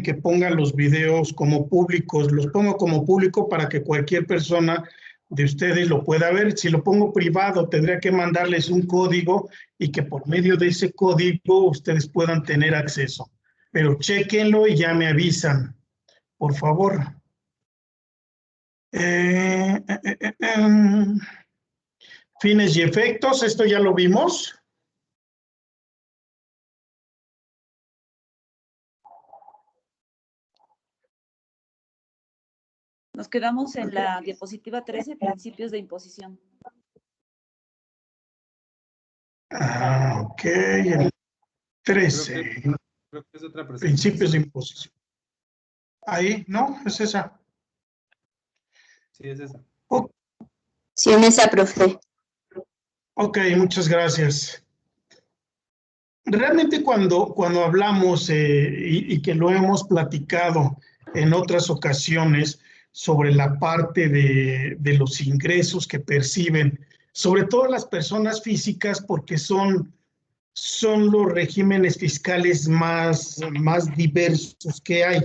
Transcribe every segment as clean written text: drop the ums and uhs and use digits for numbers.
que pongan los videos como públicos. Los pongo como público para que cualquier persona de ustedes lo pueda ver. Si lo pongo privado, tendría que mandarles un código y que por medio de ese código ustedes puedan tener acceso. Pero chéquenlo y ya me avisan, por favor. Fines y efectos, esto ya lo vimos. Nos quedamos en la diapositiva 13, principios de imposición. Ok, el 13. Creo que es otra presentación. Principios de imposición. Ahí, ¿no? Es esa. Sí, es esa. Sí, en esa, profe. Ok, muchas gracias. Realmente cuando hablamos y que lo hemos platicado en otras ocasiones sobre la parte de los ingresos que perciben, sobre todo las personas físicas, porque son los regímenes fiscales más diversos que hay.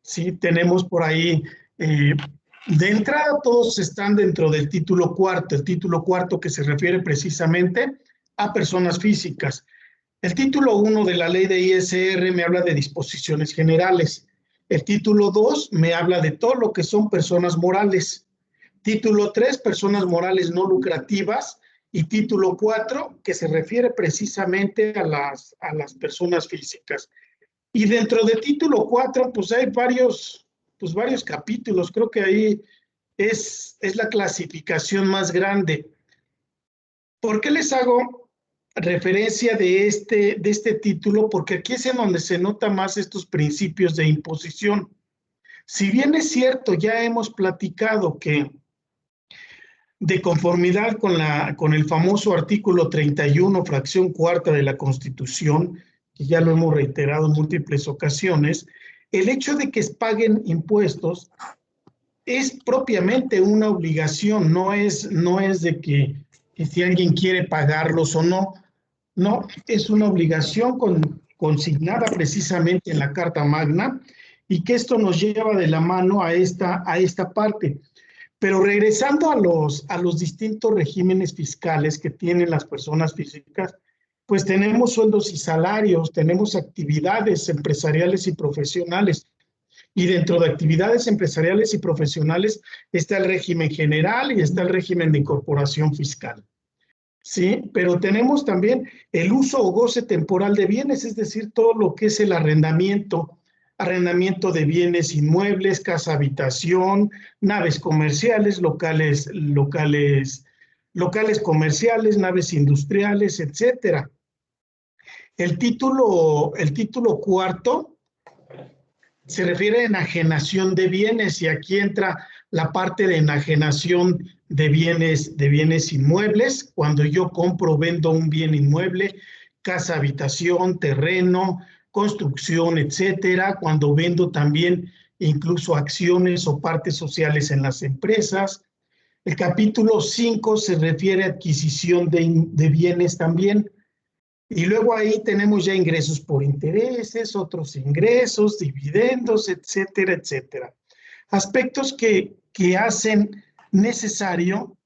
Sí, tenemos por ahí, de entrada todos están dentro del título cuarto, el título cuarto que se refiere precisamente a personas físicas. El título 1 de la ley de ISR me habla de disposiciones generales. El título 2 me habla de todo lo que son personas morales. Título 3, personas morales no lucrativas. Y título 4, que se refiere precisamente a las personas físicas. Y dentro de título 4, pues hay varios capítulos. Creo que ahí es la clasificación más grande. ¿Por qué les hago referencia de este título? Porque aquí es en donde se nota más estos principios de imposición. Si bien es cierto, ya hemos platicado que de conformidad con el famoso artículo 31, fracción cuarta de la Constitución, que ya lo hemos reiterado en múltiples ocasiones, el hecho de que paguen impuestos es propiamente una obligación, no es de que si alguien quiere pagarlos o no. No, es una obligación consignada precisamente en la Carta Magna y que esto nos lleva de la mano a esta parte. Pero regresando a los distintos regímenes fiscales que tienen las personas físicas, pues tenemos sueldos y salarios, tenemos actividades empresariales y profesionales. Y dentro de actividades empresariales y profesionales está el régimen general y está el régimen de incorporación fiscal. Sí, pero tenemos también el uso o goce temporal de bienes, es decir, todo lo que es el arrendamiento de bienes inmuebles, casa habitación, naves comerciales, locales comerciales, naves industriales, etcétera. El título cuarto se refiere a enajenación de bienes y aquí entra la parte de enajenación de bienes inmuebles, cuando yo compro o vendo un bien inmueble, casa, habitación, terreno, construcción, etcétera, cuando vendo también incluso acciones o partes sociales en las empresas. El capítulo 5 se refiere a adquisición de bienes también. Y luego ahí tenemos ya ingresos por intereses, otros ingresos, dividendos, etcétera, etcétera. Aspectos que hacen necesario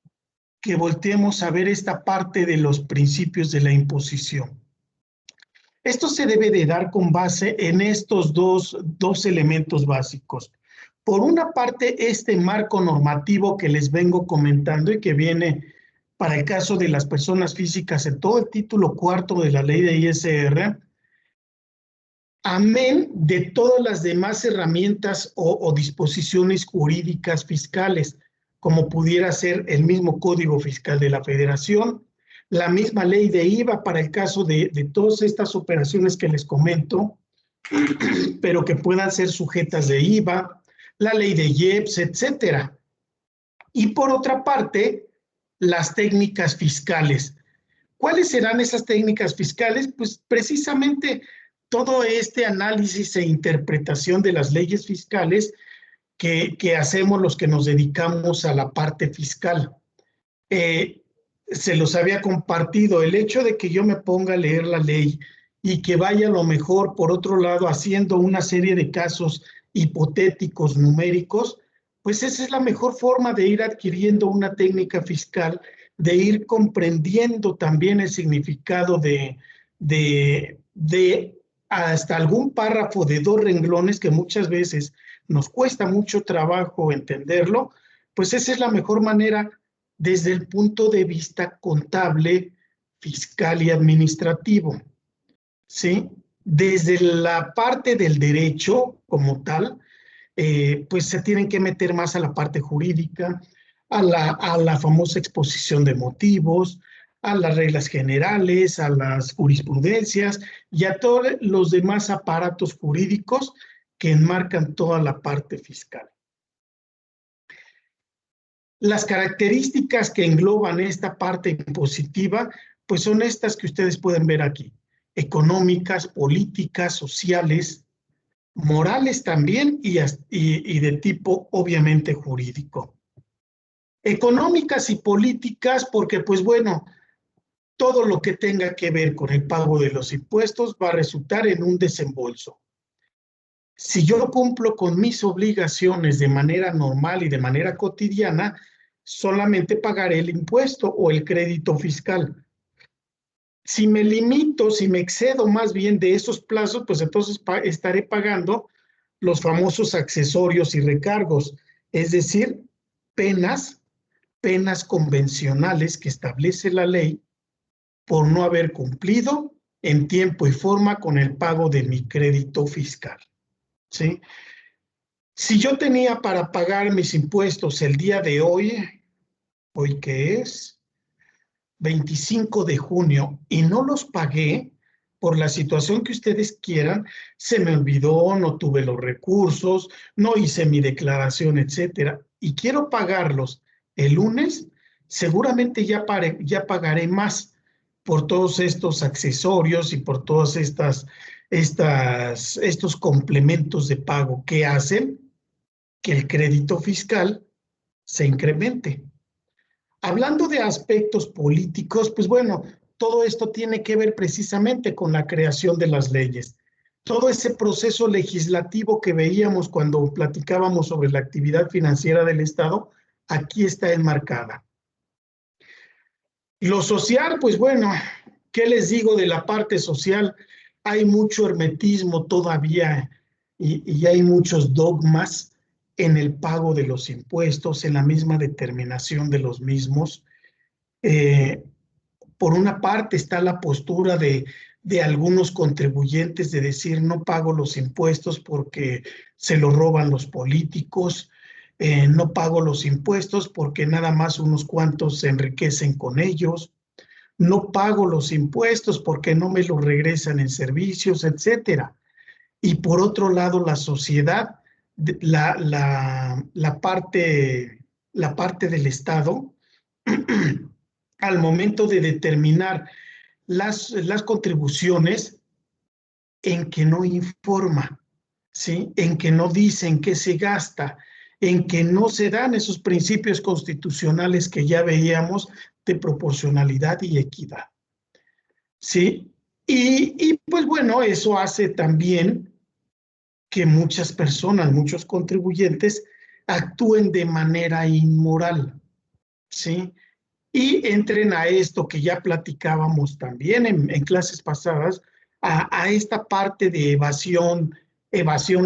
que volteemos a ver esta parte de los principios de la imposición. Esto se debe de dar con base en estos dos elementos básicos. Por una parte, este marco normativo que les vengo comentando y que viene para el caso de las personas físicas en todo el título cuarto de la ley de ISR, amén de todas las demás herramientas o disposiciones jurídicas fiscales, como pudiera ser el mismo Código Fiscal de la Federación, la misma ley de IVA para el caso de todas estas operaciones que les comento, pero que puedan ser sujetas de IVA, la ley de IEPS, etcétera. Y por otra parte, las técnicas fiscales. ¿Cuáles serán esas técnicas fiscales? Pues precisamente todo este análisis e interpretación de las leyes fiscales que hacemos los que nos dedicamos a la parte fiscal. Se los había compartido. El hecho de que yo me ponga a leer la ley y que vaya a lo mejor, por otro lado, haciendo una serie de casos hipotéticos numéricos, pues esa es la mejor forma de ir adquiriendo una técnica fiscal, de ir comprendiendo también el significado de hasta algún párrafo de 2 renglones que muchas veces nos cuesta mucho trabajo entenderlo, pues esa es la mejor manera desde el punto de vista contable, fiscal y administrativo, ¿sí? Desde la parte del derecho como tal, pues se tienen que meter más a la parte jurídica, a la famosa exposición de motivos, a las reglas generales, a las jurisprudencias y a todos los demás aparatos jurídicos que enmarcan toda la parte fiscal. Las características que engloban esta parte impositiva, pues son estas que ustedes pueden ver aquí: económicas, políticas, sociales, morales también y de tipo obviamente jurídico. Económicas y políticas porque, pues bueno, todo lo que tenga que ver con el pago de los impuestos va a resultar en un desembolso. Si yo cumplo con mis obligaciones de manera normal y de manera cotidiana, solamente pagaré el impuesto o el crédito fiscal. Si me limito, si me excedo más bien de esos plazos, pues entonces estaré pagando los famosos accesorios y recargos, es decir, penas convencionales que establece la ley por no haber cumplido en tiempo y forma con el pago de mi crédito fiscal, ¿sí? Si yo tenía para pagar mis impuestos el día de hoy que es 25 de junio, y no los pagué por la situación que ustedes quieran, se me olvidó, no tuve los recursos, no hice mi declaración, etcétera, y quiero pagarlos el lunes, seguramente ya pagaré más por todos estos accesorios y por todos estos complementos de pago que hacen que el crédito fiscal se incremente. Hablando de aspectos políticos, pues bueno, todo esto tiene que ver precisamente con la creación de las leyes. Todo ese proceso legislativo que veíamos cuando platicábamos sobre la actividad financiera del Estado, aquí está enmarcada. Lo social, pues bueno, ¿qué les digo de la parte social? Hay mucho hermetismo todavía y hay muchos dogmas en el pago de los impuestos, en la misma determinación de los mismos. Por una parte está la postura de algunos contribuyentes de decir no pago los impuestos porque se los roban los políticos, no pago los impuestos porque nada más unos cuantos se enriquecen con ellos, no pago los impuestos porque no me los regresan en servicios, etcétera. Y por otro lado, la sociedad, la parte del Estado, al momento de determinar las contribuciones, en que no informa, ¿sí? En que no dice en qué se gasta, en que no se dan esos principios constitucionales que ya veíamos de proporcionalidad y equidad, ¿sí? Y pues bueno, eso hace también que muchas personas, muchos contribuyentes, actúen de manera inmoral, ¿sí? Y entren a esto que ya platicábamos también en clases pasadas, a esta parte de evasión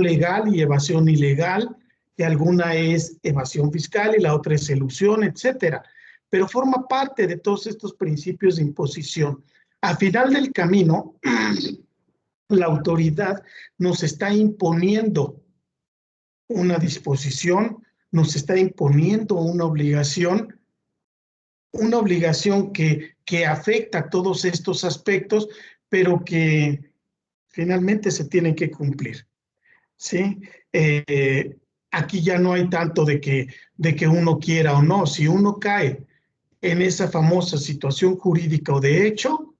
legal y evasión ilegal, que alguna es evasión fiscal y la otra es elusión, etcétera. Pero forma parte de todos estos principios de imposición. Al final del camino, la autoridad nos está imponiendo una disposición, nos está imponiendo una obligación que afecta a todos estos aspectos, pero que finalmente se tienen que cumplir, ¿sí? Aquí ya no hay tanto de que uno quiera o no. Si uno cae en esa famosa situación jurídica o de hecho,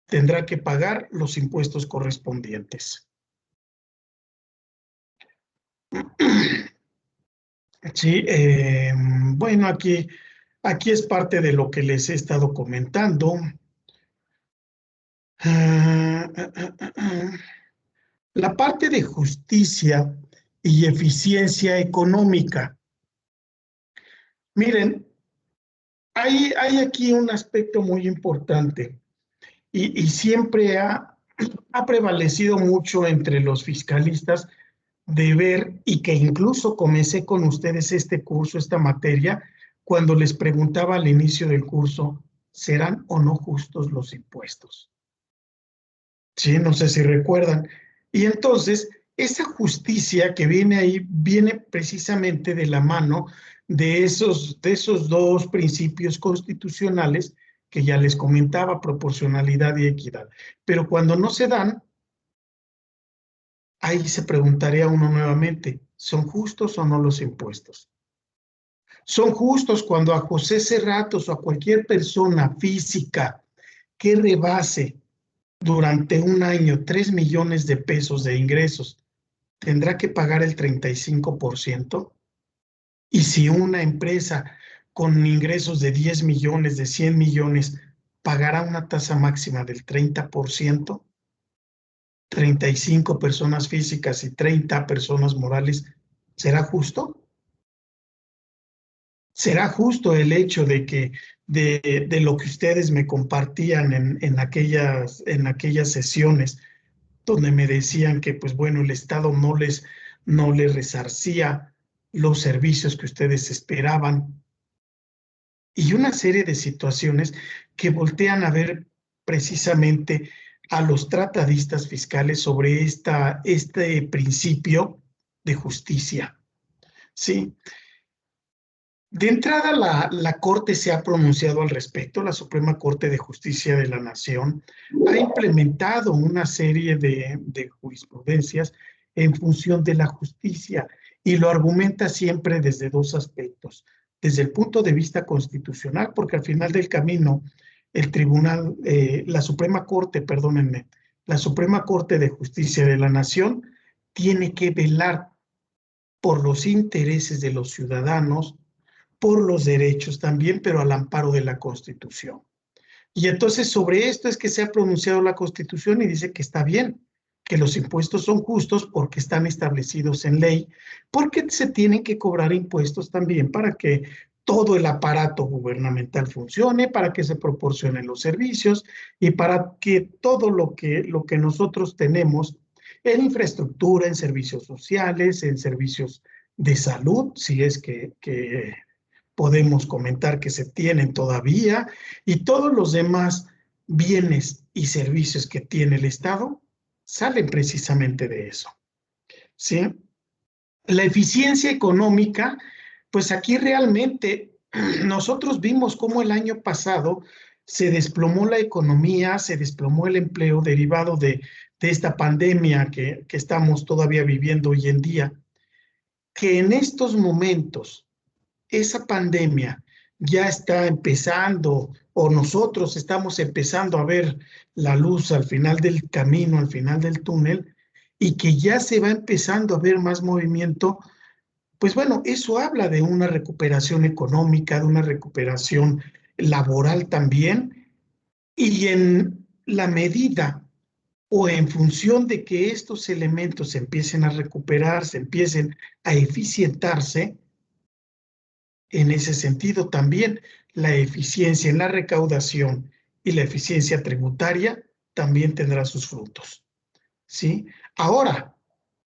tendrá que pagar los impuestos correspondientes. Sí, bueno, aquí es parte de lo que les he estado comentando. La parte de justicia y eficiencia económica. Miren, hay aquí un aspecto muy importante y siempre ha prevalecido mucho entre los fiscalistas de ver, y que incluso comencé con ustedes este curso, esta materia, cuando les preguntaba al inicio del curso, ¿serán o no justos los impuestos? Sí, no sé si recuerdan. Y entonces, esa justicia que viene ahí, viene precisamente de la mano de esos dos principios constitucionales que ya les comentaba, proporcionalidad y equidad. Pero cuando no se dan, ahí se preguntaría uno nuevamente, ¿son justos o no los impuestos? ¿Son justos cuando a José Cerratos o a cualquier persona física que rebase durante un año 3 millones de pesos de ingresos, tendrá que pagar el 35%? Y si una empresa con ingresos de 10 millones, de 100 millones, pagará una tasa máxima del 30%, 35 personas físicas y 30 personas morales, ¿será justo? ¿Será justo el hecho de que de lo que ustedes me compartían en aquellas sesiones donde me decían que, pues bueno, el Estado no les resarcía los servicios que ustedes esperaban? Y una serie de situaciones que voltean a ver precisamente a los tratadistas fiscales sobre este principio de justicia. ¿Sí? De entrada, la Corte se ha pronunciado al respecto. La Suprema Corte de Justicia de la Nación ha implementado una serie de jurisprudencias en función de la justicia y lo argumenta siempre desde dos aspectos. Desde el punto de vista constitucional, porque al final del camino, el tribunal, la Suprema Corte, perdónenme, la Suprema Corte de Justicia de la Nación tiene que velar por los intereses de los ciudadanos, por los derechos también, pero al amparo de la Constitución. Y entonces sobre esto es que se ha pronunciado la Constitución y dice que está bien, que los impuestos son justos porque están establecidos en ley, porque se tienen que cobrar impuestos también para que todo el aparato gubernamental funcione, para que se proporcionen los servicios y para que todo lo que nosotros tenemos en infraestructura, en servicios sociales, en servicios de salud, si es que podemos comentar que se tienen todavía, y todos los demás bienes y servicios que tiene el Estado salen precisamente de eso. ¿Sí? La eficiencia económica, pues aquí realmente nosotros vimos cómo el año pasado se desplomó la economía, se desplomó el empleo derivado de esta pandemia que estamos todavía viviendo hoy en día, que en estos momentos esa pandemia ya está empezando, o nosotros estamos empezando a ver la luz al final del camino, al final del túnel, y que ya se va empezando a ver más movimiento, pues bueno, eso habla de una recuperación económica, de una recuperación laboral también, y en la medida o en función de que estos elementos empiecen a recuperarse, empiecen a eficientarse, en ese sentido, también la eficiencia en la recaudación y la eficiencia tributaria también tendrá sus frutos. ¿Sí? Ahora,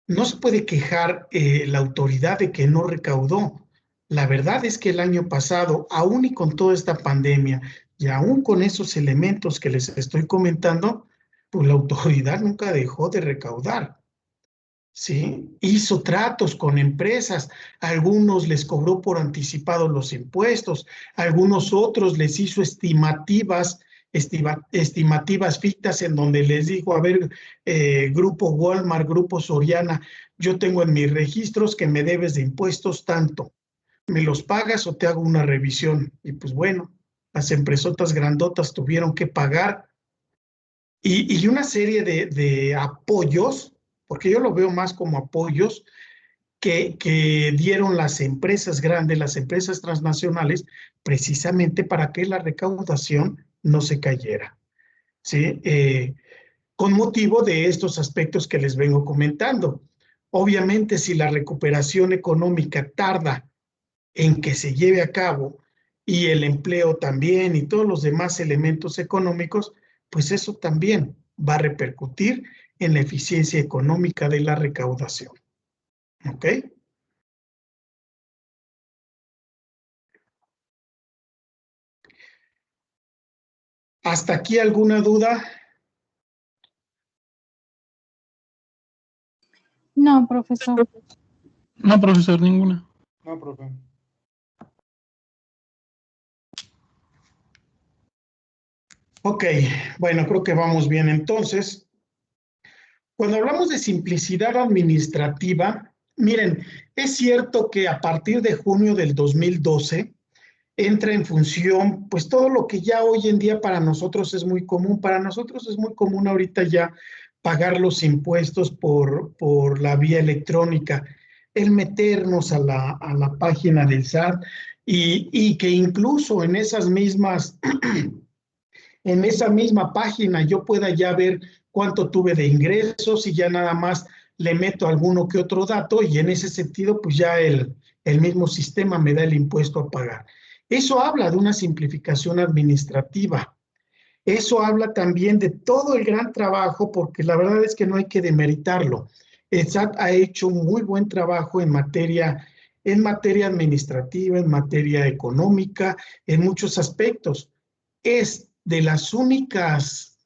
no se puede quejar la autoridad de que no recaudó. La verdad es que el año pasado, aún y con toda esta pandemia, y aún con esos elementos que les estoy comentando, pues la autoridad nunca dejó de recaudar. ¿Sí? Hizo tratos con empresas, algunos les cobró por anticipado los impuestos, algunos otros les hizo estimativas fictas en donde les dijo, a ver, Grupo Walmart, Grupo Soriana, yo tengo en mis registros que me debes de impuestos tanto, ¿me los pagas o te hago una revisión? Y pues bueno, las empresotas grandotas tuvieron que pagar y una serie de apoyos, porque yo lo veo más como apoyos que dieron las empresas grandes, las empresas transnacionales, precisamente para que la recaudación no se cayera. ¿sí? Con motivo de estos aspectos que les vengo comentando. Obviamente, si la recuperación económica tarda en que se lleve a cabo y el empleo también y todos los demás elementos económicos, pues eso también va a repercutir en la eficiencia económica de la recaudación. ¿Ok? ¿Hasta aquí alguna duda? No, profesor. No, profesor, ninguna. No, profe. Ok, bueno, creo que vamos bien entonces. Cuando hablamos de simplicidad administrativa, miren, es cierto que a partir de junio del 2012 entra en función, pues todo lo que ya hoy en día para nosotros es muy común. Para nosotros es muy común ahorita ya pagar los impuestos por la vía electrónica, el meternos a la página del SAT y que incluso en esas mismas en esa misma página yo pueda ya ver cuánto tuve de ingresos y ya nada más le meto alguno que otro dato y en ese sentido pues ya el mismo sistema me da el impuesto a pagar. Eso habla de una simplificación administrativa. Eso habla también de todo el gran trabajo, porque la verdad es que no hay que demeritarlo. El SAT ha hecho un muy buen trabajo en materia administrativa, en materia económica, en muchos aspectos. Es de las únicas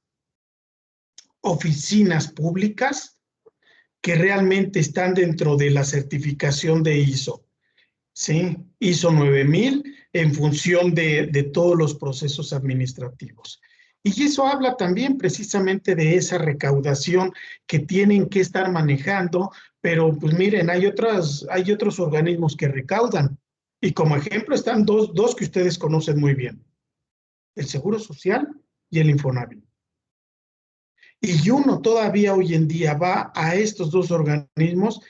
oficinas públicas que realmente están dentro de la certificación de ISO, ¿sí? ISO 9000 en función de todos los procesos administrativos. Y eso habla también precisamente de esa recaudación que tienen que estar manejando, pero pues miren, hay otros organismos que recaudan. Y como ejemplo están dos que ustedes conocen muy bien, el Seguro Social y el Infonavit. Y uno todavía hoy en día va a estos dos organismos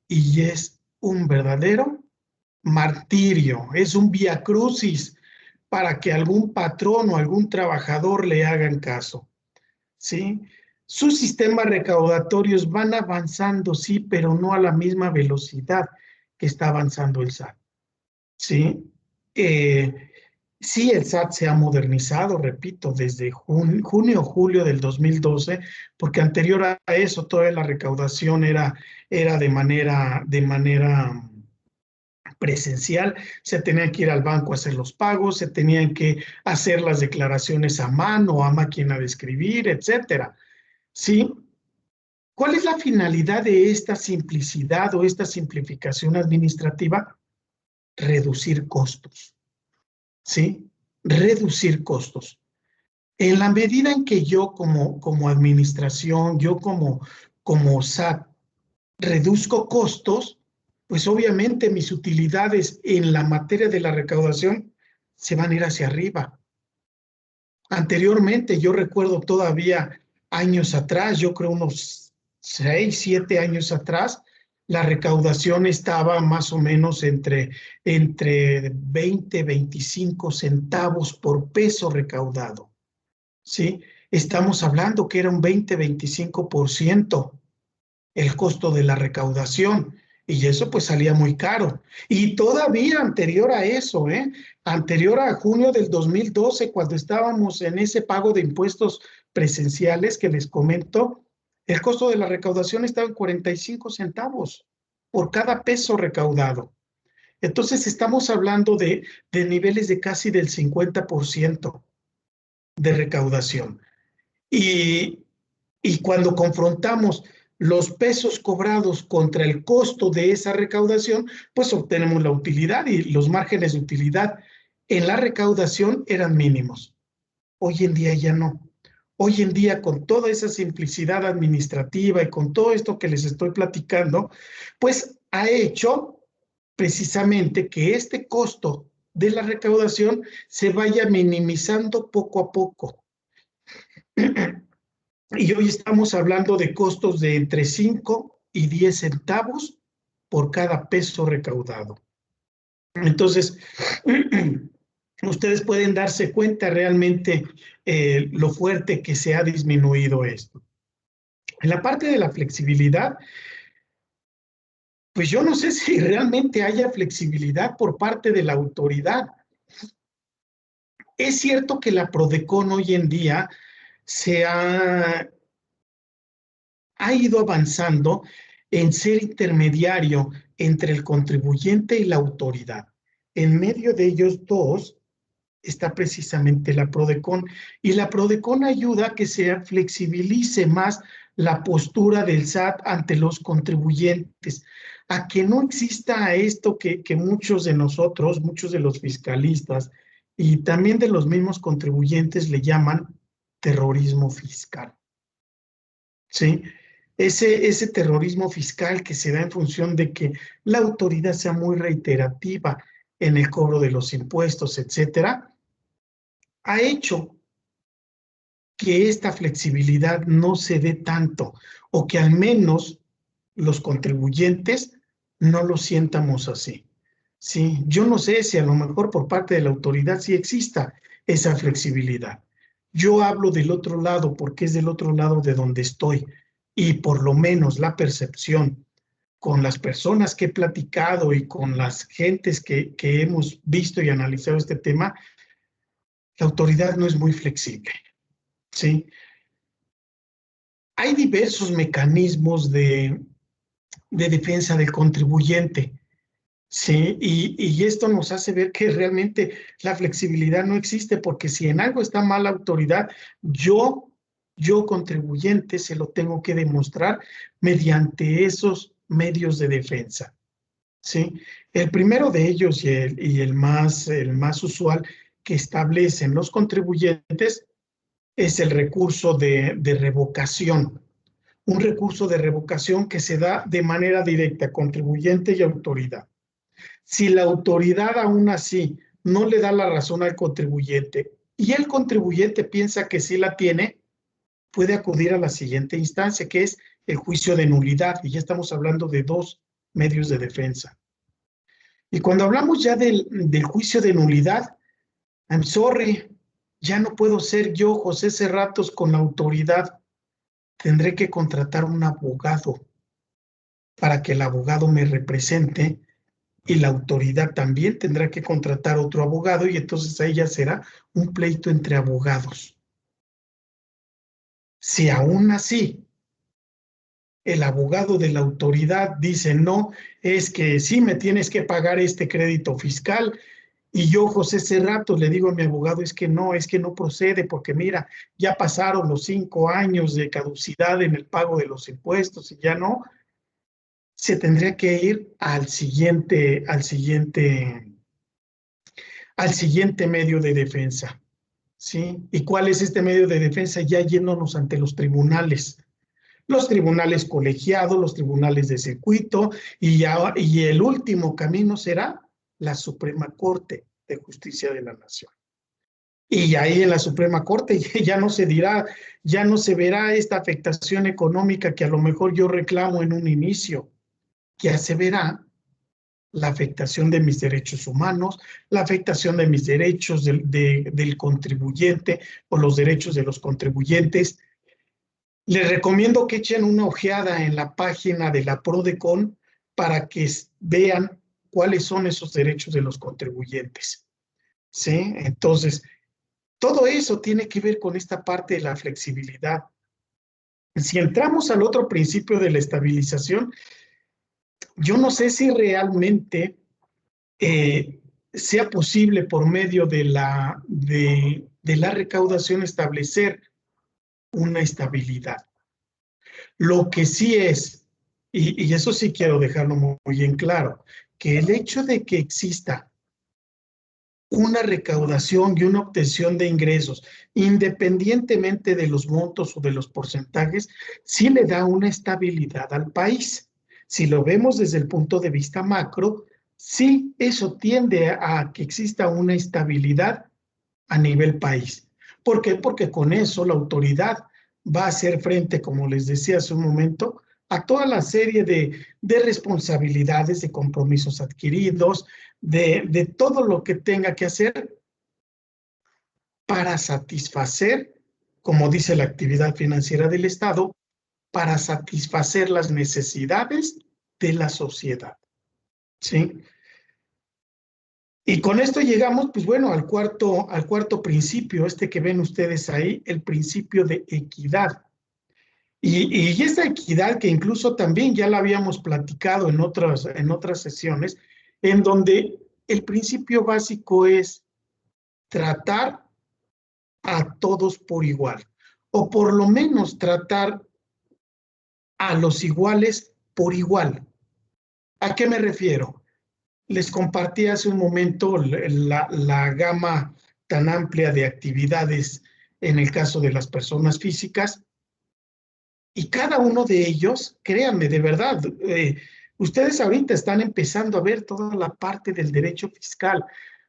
y es un verdadero martirio, es un viacrucis para que algún patrón o algún trabajador le hagan caso, ¿sí? Sus sistemas recaudatorios van avanzando, sí, pero no a la misma velocidad que está avanzando el SAT, ¿sí? Sí, el SAT se ha modernizado, repito, desde junio o julio del 2012, porque anterior a eso toda la recaudación era de manera presencial, se tenía que ir al banco a hacer los pagos, se tenían que hacer las declaraciones a mano, a máquina de escribir, etcétera. ¿Sí? ¿Cuál es la finalidad de esta simplicidad o esta simplificación administrativa? Reducir costos. ¿Sí? Reducir costos. En la medida en que yo como administración, yo como SAT, reduzco costos, pues obviamente mis utilidades en la materia de la recaudación se van a ir hacia arriba. Anteriormente, yo recuerdo todavía años atrás, yo creo unos 6, 7 años atrás, la recaudación estaba más o menos entre 20, 25 centavos por peso recaudado, ¿sí? Estamos hablando que era un 20, 25% el costo de la recaudación. Y eso pues salía muy caro. Y todavía anterior a eso, anterior a junio del 2012, cuando estábamos en ese pago de impuestos presenciales que les comento, el costo de la recaudación estaba en 45 centavos por cada peso recaudado. Entonces estamos hablando de niveles de casi del 50% de recaudación. Y cuando confrontamos los pesos cobrados contra el costo de esa recaudación, pues obtenemos la utilidad y los márgenes de utilidad en la recaudación eran mínimos. Hoy en día ya no. Hoy en día, con toda esa simplicidad administrativa y con todo esto que les estoy platicando, pues ha hecho precisamente que este costo de la recaudación se vaya minimizando poco a poco. Y hoy estamos hablando de costos de entre 5 y 10 centavos por cada peso recaudado. Entonces, ustedes pueden darse cuenta realmente lo fuerte que se ha disminuido esto. En la parte de la flexibilidad, pues yo no sé si realmente haya flexibilidad por parte de la autoridad. Es cierto que la PRODECON hoy en día se ha ido avanzando en ser intermediario entre el contribuyente y la autoridad. En medio de ellos dos está precisamente la PRODECON, y la PRODECON ayuda a que se flexibilice más la postura del SAT ante los contribuyentes, a que no exista esto que muchos de nosotros, muchos de los fiscalistas y también de los mismos contribuyentes le llaman terrorismo fiscal. ¿Sí? Ese terrorismo fiscal que se da en función de que la autoridad sea muy reiterativa en el cobro de los impuestos, etcétera, ha hecho que esta flexibilidad no se dé tanto, o que al menos los contribuyentes no lo sientamos así. Sí, yo no sé si a lo mejor por parte de la autoridad sí exista esa flexibilidad. Yo hablo del otro lado porque es del otro lado de donde estoy, y por lo menos la percepción con las personas que he platicado y con las gentes que hemos visto y analizado este tema, la autoridad no es muy flexible, ¿sí? Hay diversos mecanismos de defensa del contribuyente, ¿sí? Y esto nos hace ver que realmente la flexibilidad no existe, porque si en algo está mal la autoridad, yo contribuyente se lo tengo que demostrar mediante esos medios de defensa, ¿sí? El primero de ellos y el más usual que establecen los contribuyentes es el recurso de revocación. Un recurso de revocación que se da de manera directa a contribuyente y autoridad. Si la autoridad aún así no le da la razón al contribuyente y el contribuyente piensa que sí la tiene, puede acudir a la siguiente instancia, que es el juicio de nulidad, y ya estamos hablando de dos medios de defensa. Y cuando hablamos ya del juicio de nulidad, I'm sorry, ya no puedo ser yo, José Cerratos, con la autoridad. Tendré que contratar un abogado para que el abogado me represente, y la autoridad también tendrá que contratar otro abogado, y entonces ahí ya será un pleito entre abogados. Si aún así el abogado de la autoridad dice no, es que sí me tienes que pagar este crédito fiscal, y yo, José Cerratos, le digo a mi abogado, es que no procede, porque mira, ya pasaron los 5 años de caducidad en el pago de los impuestos y ya no, se tendría que ir al siguiente medio de defensa, ¿sí? ¿Y cuál es este medio de defensa? Ya yéndonos ante los tribunales colegiados, los tribunales de circuito, y el último camino será la Suprema Corte de Justicia de la Nación. Y ahí en la Suprema Corte ya no se verá esta afectación económica que a lo mejor yo reclamo en un inicio. Ya se verá la afectación de mis derechos humanos, la afectación de mis derechos del contribuyente o los derechos de los contribuyentes. Les recomiendo que echen una ojeada en la página de la PRODECON para que vean cuáles son esos derechos de los contribuyentes, ¿sí? Entonces, todo eso tiene que ver con esta parte de la flexibilidad. Si entramos al otro principio de la estabilización, yo no sé si realmente sea posible por medio de la recaudación establecer una estabilidad. Lo que sí es, y eso sí quiero dejarlo muy en claro, que el hecho de que exista una recaudación y una obtención de ingresos, independientemente de los montos o de los porcentajes, sí le da una estabilidad al país. Si lo vemos desde el punto de vista macro, sí, eso tiende a que exista una estabilidad a nivel país. ¿Por qué? Porque con eso la autoridad va a hacer frente, como les decía hace un momento, a toda la serie de responsabilidades, de compromisos adquiridos, de todo lo que tenga que hacer para satisfacer, como dice la actividad financiera del Estado, para satisfacer las necesidades de la sociedad. ¿Sí? Y con esto llegamos, pues bueno, al cuarto principio, este que ven ustedes ahí, el principio de equidad. Y esta equidad que incluso también ya la habíamos platicado en otras sesiones, en donde el principio básico es tratar a todos por igual, o por lo menos tratar a los iguales por igual. ¿A qué me refiero? Les compartí hace un momento la gama tan amplia de actividades en el caso de las personas físicas, y cada uno de ellos, créanme, de verdad, ustedes ahorita están empezando a ver toda la parte del derecho fiscal.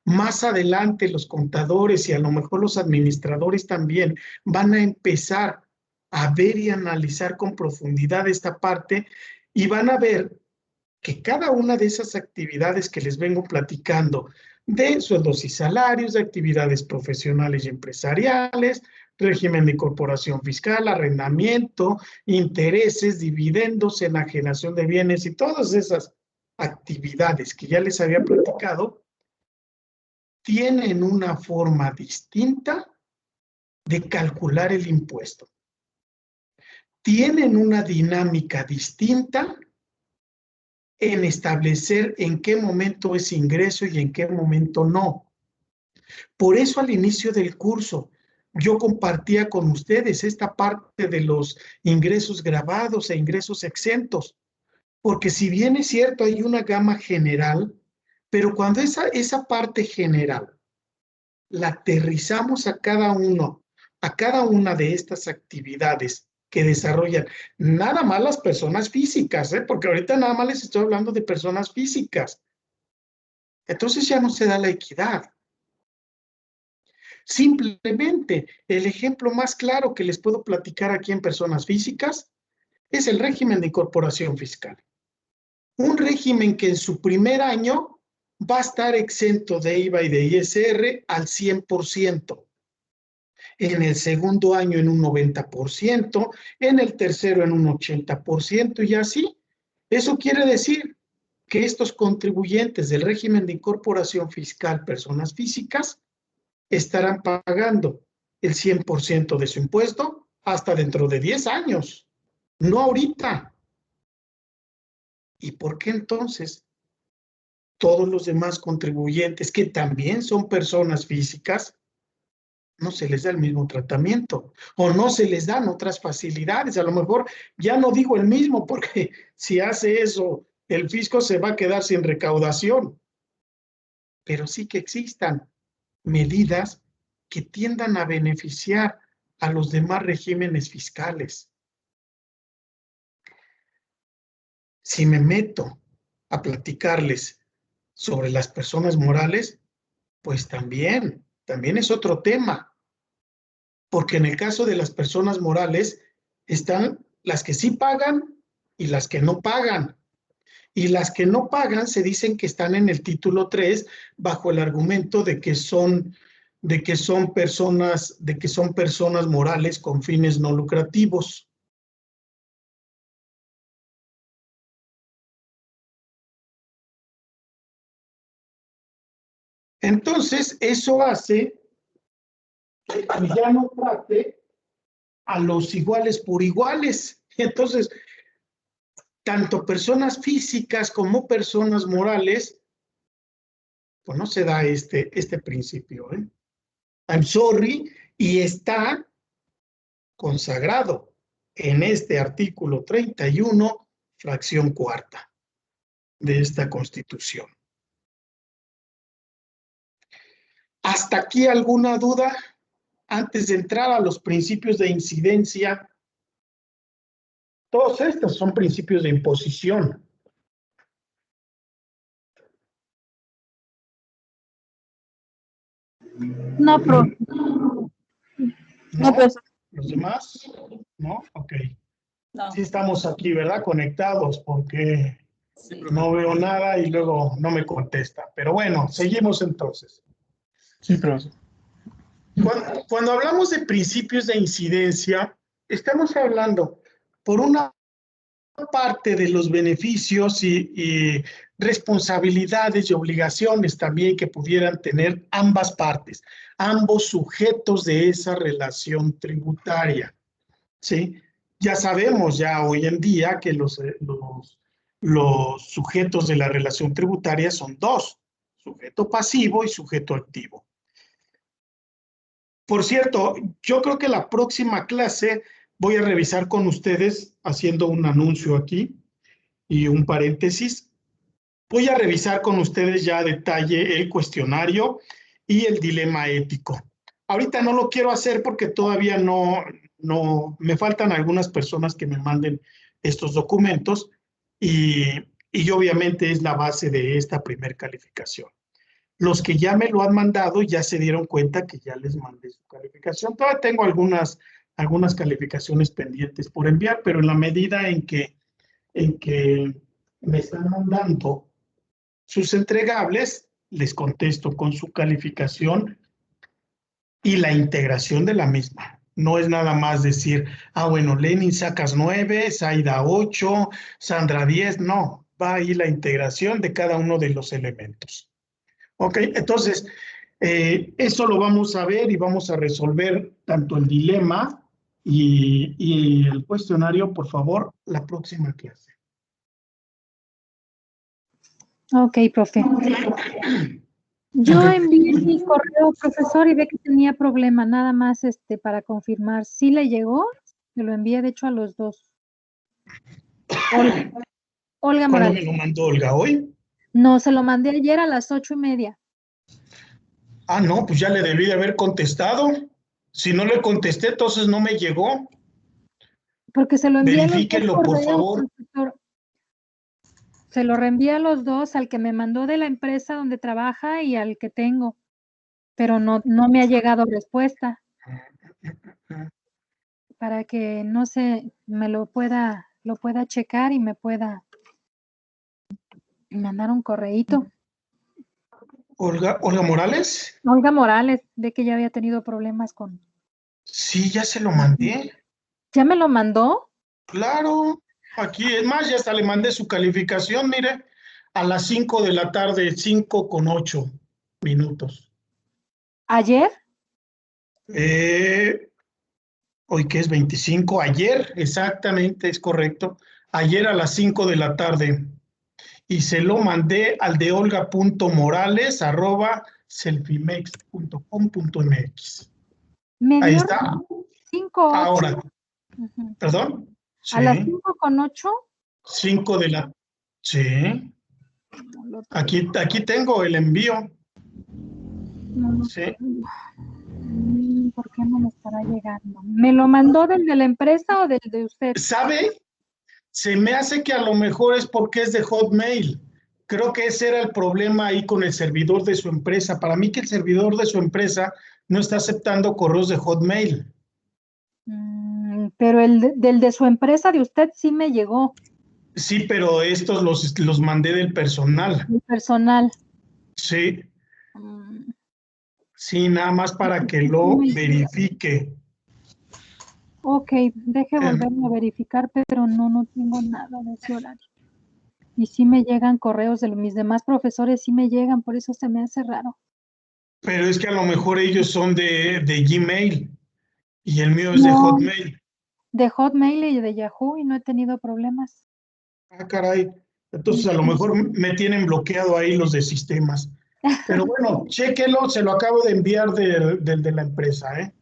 Más adelante los contadores y a lo mejor los administradores también van a empezar a ver y analizar con profundidad esta parte y van a ver que cada una de esas actividades que les vengo platicando, de sueldos y salarios, de actividades profesionales y empresariales, régimen de incorporación fiscal, arrendamiento, intereses, dividendos, enajenación de bienes y todas esas actividades que ya les había platicado, tienen una forma distinta de calcular el impuesto. Tienen una dinámica distinta en establecer en qué momento es ingreso y en qué momento no. Por eso al inicio del curso yo compartía con ustedes esta parte de los ingresos grabados e ingresos exentos, porque si bien es cierto hay una gama general, pero cuando esa parte general la aterrizamos a cada una de estas actividades que desarrollan nada más las personas físicas, porque ahorita nada más les estoy hablando de personas físicas. Entonces ya no se da la equidad. Simplemente el ejemplo más claro que les puedo platicar aquí en personas físicas es el régimen de incorporación fiscal. Un régimen que en su primer año va a estar exento de IVA y de ISR al 100%. En el segundo año en un 90%, en el tercero en un 80% y así. Eso quiere decir que estos contribuyentes del régimen de incorporación fiscal, personas físicas, estarán pagando el 100% de su impuesto hasta dentro de 10 años, no ahorita. ¿Y por qué entonces todos los demás contribuyentes que también son personas físicas no se les da el mismo tratamiento o no se les dan otras facilidades? A lo mejor ya no digo el mismo porque si hace eso el fisco se va a quedar sin recaudación, pero sí que existan medidas que tiendan a beneficiar a los demás regímenes fiscales. Si me meto a platicarles sobre las personas morales, pues también es otro tema. Porque en el caso de las personas morales están las que sí pagan y las que no pagan. Y las que no pagan se dicen que están en el título 3 bajo el argumento de que son personas morales con fines no lucrativos. Entonces, eso hace que ya no trate a los iguales por iguales. Entonces, tanto personas físicas como personas morales, pues no se da este principio. I'm sorry, y está consagrado en este artículo 31, fracción cuarta de esta Constitución. ¿Hasta aquí alguna duda? Antes de entrar a los principios de incidencia, todos estos son principios de imposición. No, profe. ¿No? profesor. ¿Los demás? ¿No? Ok. No. Sí estamos aquí, ¿verdad? Conectados, porque Sí. no veo nada y luego no me contesta. Pero bueno, seguimos entonces. Sí, profesor. Cuando hablamos de principios de incidencia, estamos hablando, por una parte, de los beneficios y responsabilidades y obligaciones también que pudieran tener ambas partes, ambos sujetos de esa relación tributaria, ¿sí? Ya sabemos ya hoy en día que los sujetos de la relación tributaria son dos, sujeto pasivo y sujeto activo. Por cierto, yo creo que la próxima clase voy a revisar con ustedes, haciendo un anuncio aquí y un paréntesis, voy a revisar con ustedes ya a detalle el cuestionario y el dilema ético. Ahorita no lo quiero hacer porque todavía no me faltan algunas personas que me manden estos documentos y obviamente es la base de esta primer calificación. Los que ya me lo han mandado ya se dieron cuenta que ya les mandé su calificación. Todavía tengo algunas calificaciones pendientes por enviar, pero en la medida en que me están mandando sus entregables, les contesto con su calificación y la integración de la misma. No es nada más decir, bueno, Lenin sacas 9, Zaida 8, Sandra 10, no, va ahí la integración de cada uno de los elementos. Ok, entonces, eso lo vamos a ver y vamos a resolver tanto el dilema y el cuestionario, por favor, la próxima clase. Ok, profe. Yo envié mi correo, profesor, y ve que tenía problema, nada más para confirmar. ¿Sí le llegó? Me lo envié, de hecho, a los dos. Olga ¿Cuándo Morales. me lo mandó Olga? ¿Hoy? No, se lo mandé ayer a las 8:30. No, pues ya le debí de haber contestado. Si no le contesté, entonces no me llegó. Porque se lo envié a los dos Verifíquenlo, por correos, favor. profesor. Se lo reenvié a los dos, al que me mandó de la empresa donde trabaja y al que tengo. Pero no me ha llegado respuesta. Para que, no sé, me lo pueda checar y me pueda mandar un correíto. Olga Morales. Olga Morales, de que ya había tenido problemas con... Sí, ya se lo mandé. ¿Ya me lo mandó? Claro. Aquí, es más, ya hasta le mandé su calificación, mire, a las 5 de la tarde, 5:08. ¿Ayer? Hoy que es 25, ayer, exactamente, es correcto. Ayer a las 5 de la tarde. Y se lo mandé al de olga.morales@selfimex.com.mx. Me Ahí dio está. 5:08. Ahora, Ujú. ¿perdón? ¿A las Sí. 5:08? 5 de la... Sí. Aquí tengo el envío. Sí. ¿Por qué no me estará llegando? ¿Me lo mandó del de la empresa o del de usted? ¿Sabe? Se me hace que a lo mejor es porque es de Hotmail. Creo que ese era el problema ahí con el servidor de su empresa. Para mí que el servidor de su empresa no está aceptando correos de Hotmail. Pero del de su empresa, de usted, sí me llegó. Sí, pero estos los mandé del personal. El personal. Sí. Sí, nada más para que lo verifique. Ok, deje volverlo a verificar, pero no tengo nada de ese horario. Y sí me llegan correos de mis demás profesores, sí me llegan, por eso se me hace raro. Pero es que a lo mejor ellos son de Gmail y el mío es de Hotmail. De Hotmail y de Yahoo y no he tenido problemas. Caray. Entonces a lo mejor me tienen bloqueado ahí los de sistemas. Pero bueno, chéquelo, se lo acabo de enviar del de la empresa, ¿eh?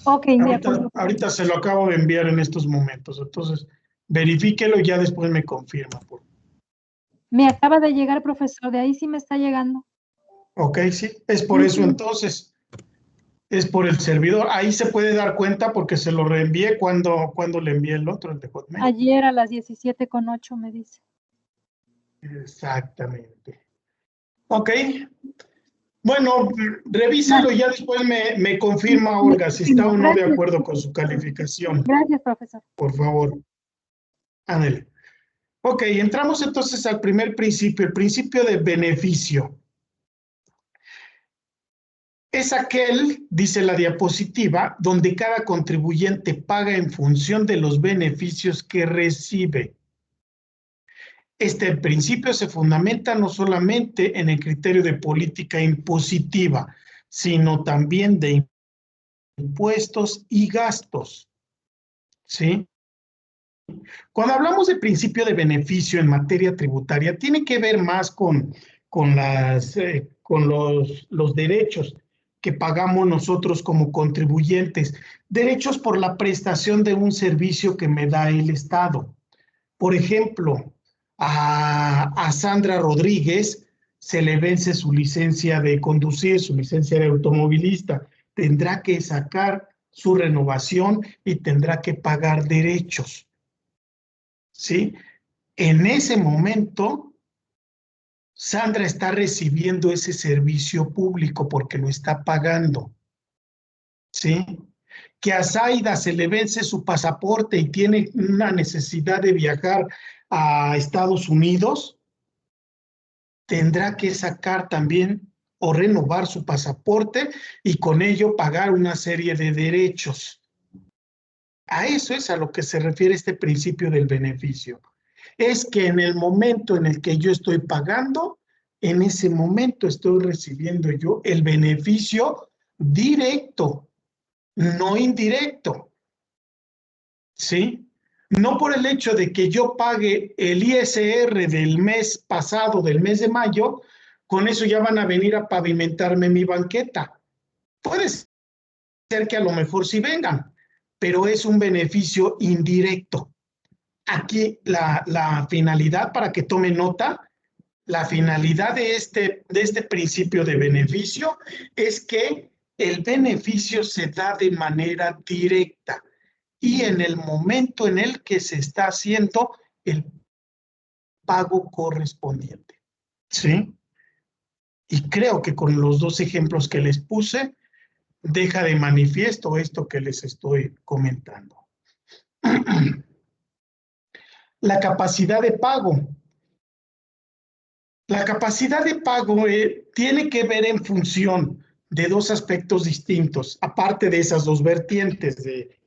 Ok, de acuerdo. Ahorita se lo acabo de enviar en estos momentos. Entonces, verifíquelo y ya después me confirma. Me acaba de llegar, profesor, de ahí sí me está llegando. Ok, sí, es por eso entonces. Es por el servidor. Ahí se puede dar cuenta porque se lo reenvié cuando le envié el otro, el de Hotmail. Ayer a las 17:08 me dice. Exactamente. Ok. Bueno, revíselo y ya después me confirma, Olga, si está o no de acuerdo con su calificación. Gracias, profesor. Por favor. Ándale. Ok, entramos entonces al primer principio, el principio de beneficio. es aquel, dice la diapositiva, donde cada contribuyente paga en función de los beneficios que recibe. Este principio se fundamenta no solamente en el criterio de política impositiva, sino también de impuestos y gastos. ¿Sí? Cuando hablamos de principio de beneficio en materia tributaria, tiene que ver más con los derechos que pagamos nosotros como contribuyentes, derechos por la prestación de un servicio que me da el Estado. Por ejemplo, a Sandra Rodríguez se le vence su licencia de conducir, su licencia de automovilista. Tendrá que sacar su renovación y tendrá que pagar derechos. ¿Sí? En ese momento, Sandra está recibiendo ese servicio público porque lo está pagando. ¿Sí? Que a Zaida se le vence su pasaporte y tiene una necesidad de viajar a Estados Unidos, tendrá que sacar también o renovar su pasaporte y con ello pagar una serie de derechos. A eso es a lo que se refiere este principio del beneficio. Es que en el momento en el que yo estoy pagando, en ese momento estoy recibiendo yo el beneficio directo, no indirecto. ¿Sí? No por el hecho de que yo pague el ISR del mes pasado, del mes de mayo, con eso ya van a venir a pavimentarme mi banqueta. Puede ser que a lo mejor sí vengan, pero es un beneficio indirecto. Aquí la finalidad, para que tome nota, la finalidad de este principio de beneficio es que el beneficio se da de manera directa y en el momento en el que se está haciendo el pago correspondiente. ¿Sí? Y creo que con los dos ejemplos que les puse, deja de manifiesto esto que les estoy comentando. La capacidad de pago. La capacidad de pago tiene que ver en función de dos aspectos distintos, aparte de esas dos vertientes, de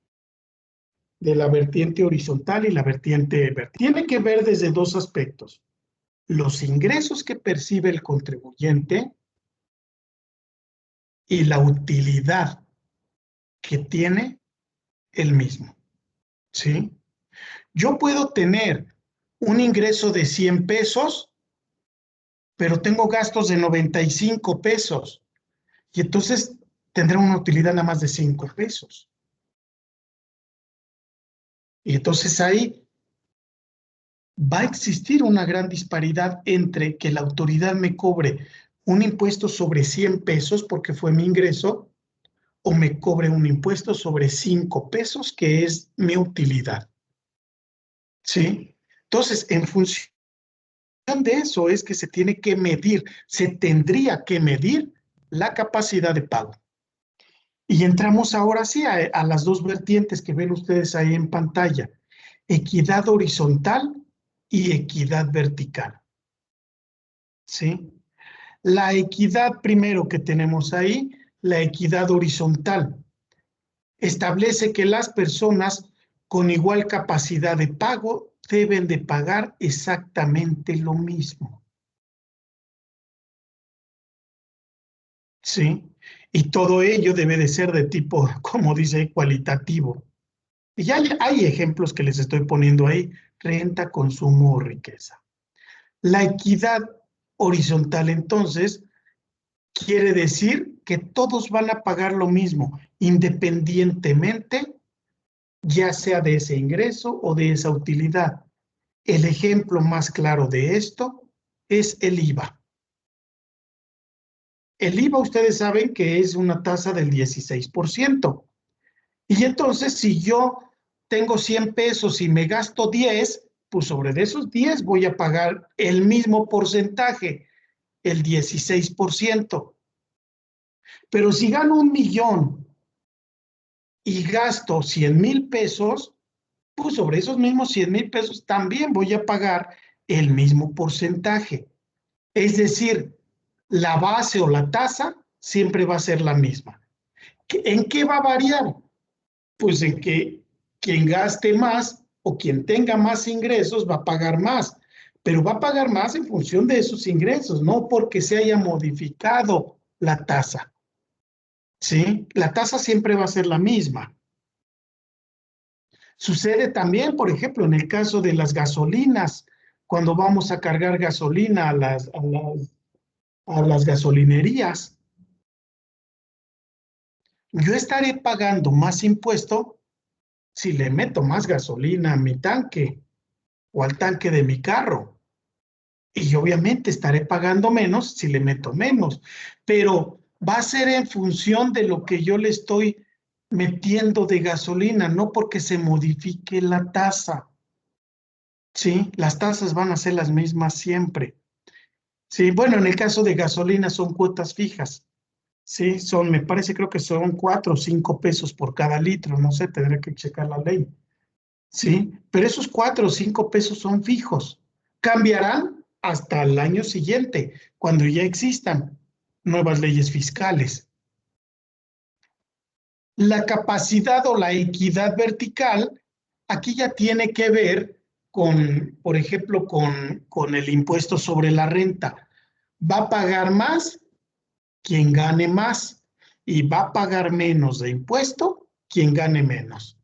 la vertiente horizontal y la vertiente vertical. Tiene que ver desde dos aspectos. Los ingresos que percibe el contribuyente y la utilidad que tiene el mismo. ¿Sí? Yo puedo tener un ingreso de 100 pesos, pero tengo gastos de 95 pesos. Y entonces tendré una utilidad nada más de 5 pesos. Y entonces ahí va a existir una gran disparidad entre que la autoridad me cobre un impuesto sobre 100 pesos porque fue mi ingreso o me cobre un impuesto sobre 5 pesos que es mi utilidad. ¿Sí? Entonces, en función de eso es que se tiene que medir, se tendría que medir la capacidad de pago. Y entramos ahora sí a las dos vertientes que ven ustedes ahí en pantalla, equidad horizontal y equidad vertical. ¿Sí? La equidad primero que tenemos ahí, la equidad horizontal, establece que las personas con igual capacidad de pago deben de pagar exactamente lo mismo. ¿Sí? Y todo ello debe de ser de tipo, como dice, cualitativo. Y ya hay ejemplos que les estoy poniendo ahí, renta, consumo o riqueza. La equidad horizontal, entonces, quiere decir que todos van a pagar lo mismo, independientemente, ya sea de ese ingreso o de esa utilidad. El ejemplo más claro de esto es el IVA. El IVA, ustedes saben que es una tasa del 16%. Y entonces, si yo tengo 100 pesos y me gasto 10, pues sobre de esos 10 voy a pagar el mismo porcentaje, el 16%. Pero si gano 1,000,000 y gasto 100,000 pesos, pues sobre esos mismos 100,000 pesos también voy a pagar el mismo porcentaje. Es decir, la base o la tasa siempre va a ser la misma. ¿En qué va a variar? Pues en que quien gaste más o quien tenga más ingresos va a pagar más, pero va a pagar más en función de esos ingresos, no porque se haya modificado la tasa. ¿Sí? La tasa siempre va a ser la misma. Sucede también, por ejemplo, en el caso de las gasolinas, cuando vamos a cargar gasolina a las gasolinerías. Yo estaré pagando más impuesto si le meto más gasolina a mi tanque o al tanque de mi carro. Y obviamente estaré pagando menos si le meto menos, pero va a ser en función de lo que yo le estoy metiendo de gasolina, no porque se modifique la tasa. ¿Sí? Las tasas van a ser las mismas siempre. Sí, bueno, en el caso de gasolina son cuotas fijas. Sí, me parece, creo que son 4 o 5 pesos por cada litro, no sé, tendré que checar la ley. Sí, pero esos 4 o 5 pesos son fijos. Cambiarán hasta el año siguiente, cuando ya existan nuevas leyes fiscales. La capacidad o la equidad vertical, aquí ya tiene que ver con, por ejemplo, con el impuesto sobre la renta. Va a pagar más quien gane más y va a pagar menos de impuesto quien gane menos.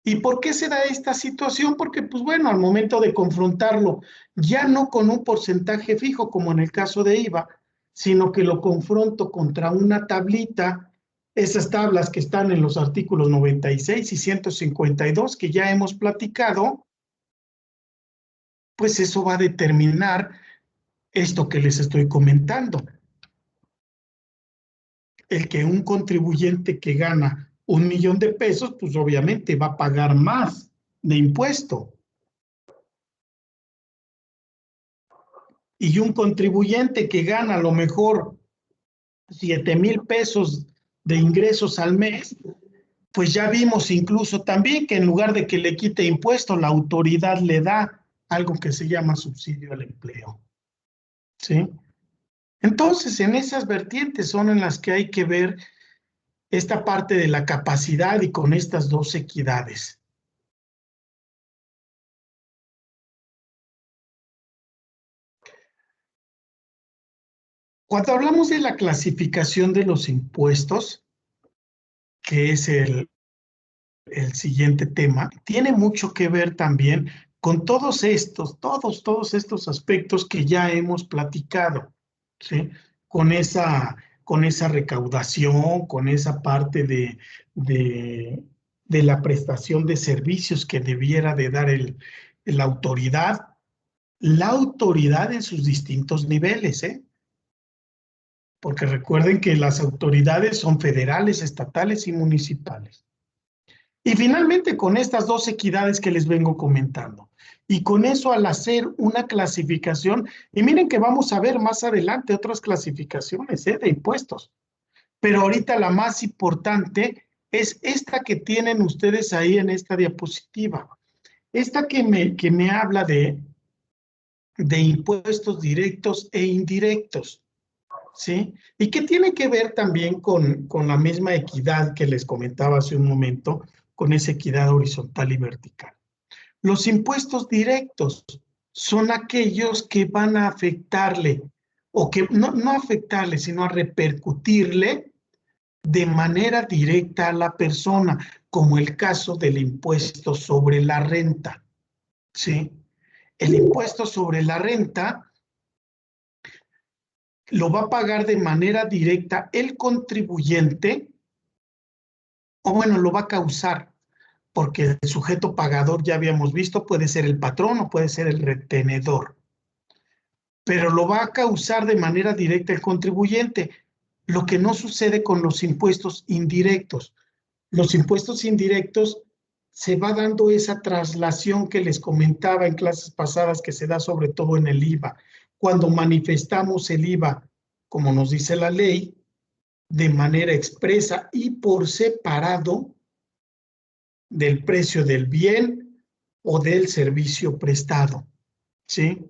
¿Y por qué se da esta situación? Porque, pues bueno, al momento de confrontarlo, ya no con un porcentaje fijo como en el caso de IVA, sino que lo confronto contra una tablita, esas tablas que están en los artículos 96 y 152 que ya hemos platicado, pues eso va a determinar esto que les estoy comentando. El que un contribuyente que gana 1,000,000 de pesos, pues obviamente va a pagar más de impuesto. Y un contribuyente que gana a lo mejor 7,000 pesos de ingresos al mes, pues ya vimos incluso también que en lugar de que le quite impuesto, la autoridad le da algo que se llama subsidio al empleo. ¿Sí? Entonces, en esas vertientes son en las que hay que ver esta parte de la capacidad y con estas dos equidades. Cuando hablamos de la clasificación de los impuestos, que es el siguiente tema, tiene mucho que ver también con todos estos aspectos que ya hemos platicado, ¿sí? Con esa recaudación, con esa parte de la prestación de servicios que debiera de dar la autoridad en sus distintos niveles, ¿eh? Porque recuerden que las autoridades son federales, estatales y municipales. Y finalmente con estas dos equidades que les vengo comentando. Y con eso al hacer una clasificación, y miren que vamos a ver más adelante otras clasificaciones de impuestos. Pero ahorita la más importante es esta que tienen ustedes ahí en esta diapositiva. Esta que me habla de impuestos directos e indirectos. ¿Sí? Y que tiene que ver también con la misma equidad que les comentaba hace un momento, con esa equidad horizontal y vertical. Los impuestos directos son aquellos que van a afectarle, o que no afectarle, sino a repercutirle de manera directa a la persona, como el caso del impuesto sobre la renta. ¿Sí? El impuesto sobre la renta lo va a pagar de manera directa el contribuyente, o bueno, lo va a causar, porque el sujeto pagador, ya habíamos visto, puede ser el patrón o puede ser el retenedor, pero lo va a causar de manera directa el contribuyente, lo que no sucede con los impuestos indirectos. Los impuestos indirectos se va dando esa traslación que les comentaba en clases pasadas, que se da sobre todo en el IVA. Cuando manifestamos el IVA, como nos dice la ley, de manera expresa y por separado del precio del bien o del servicio prestado. ¿Sí?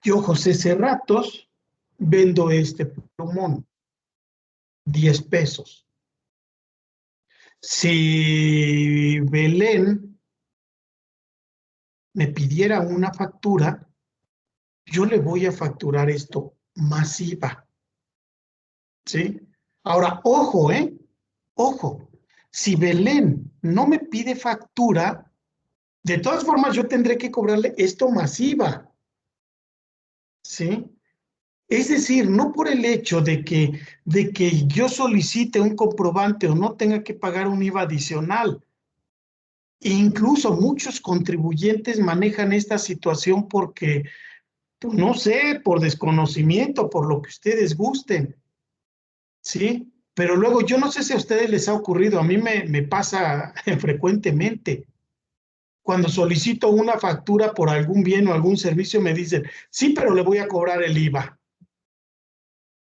Yo, José Serratos, vendo este plumón, 10 pesos. Si Belén me pidiera una factura, yo le voy a facturar esto más IVA. ¿Sí? Ahora, ojo, ojo. Si Belén no me pide factura, de todas formas yo tendré que cobrarle esto más IVA. ¿Sí? Es decir, no por el hecho de que yo solicite un comprobante o no tenga que pagar un IVA adicional. Incluso muchos contribuyentes manejan esta situación porque, pues, no sé, por desconocimiento, por lo que ustedes gusten, ¿sí? Pero luego, yo no sé si a ustedes les ha ocurrido, a mí me pasa frecuentemente. Cuando solicito una factura por algún bien o algún servicio, me dicen, sí, pero le voy a cobrar el IVA.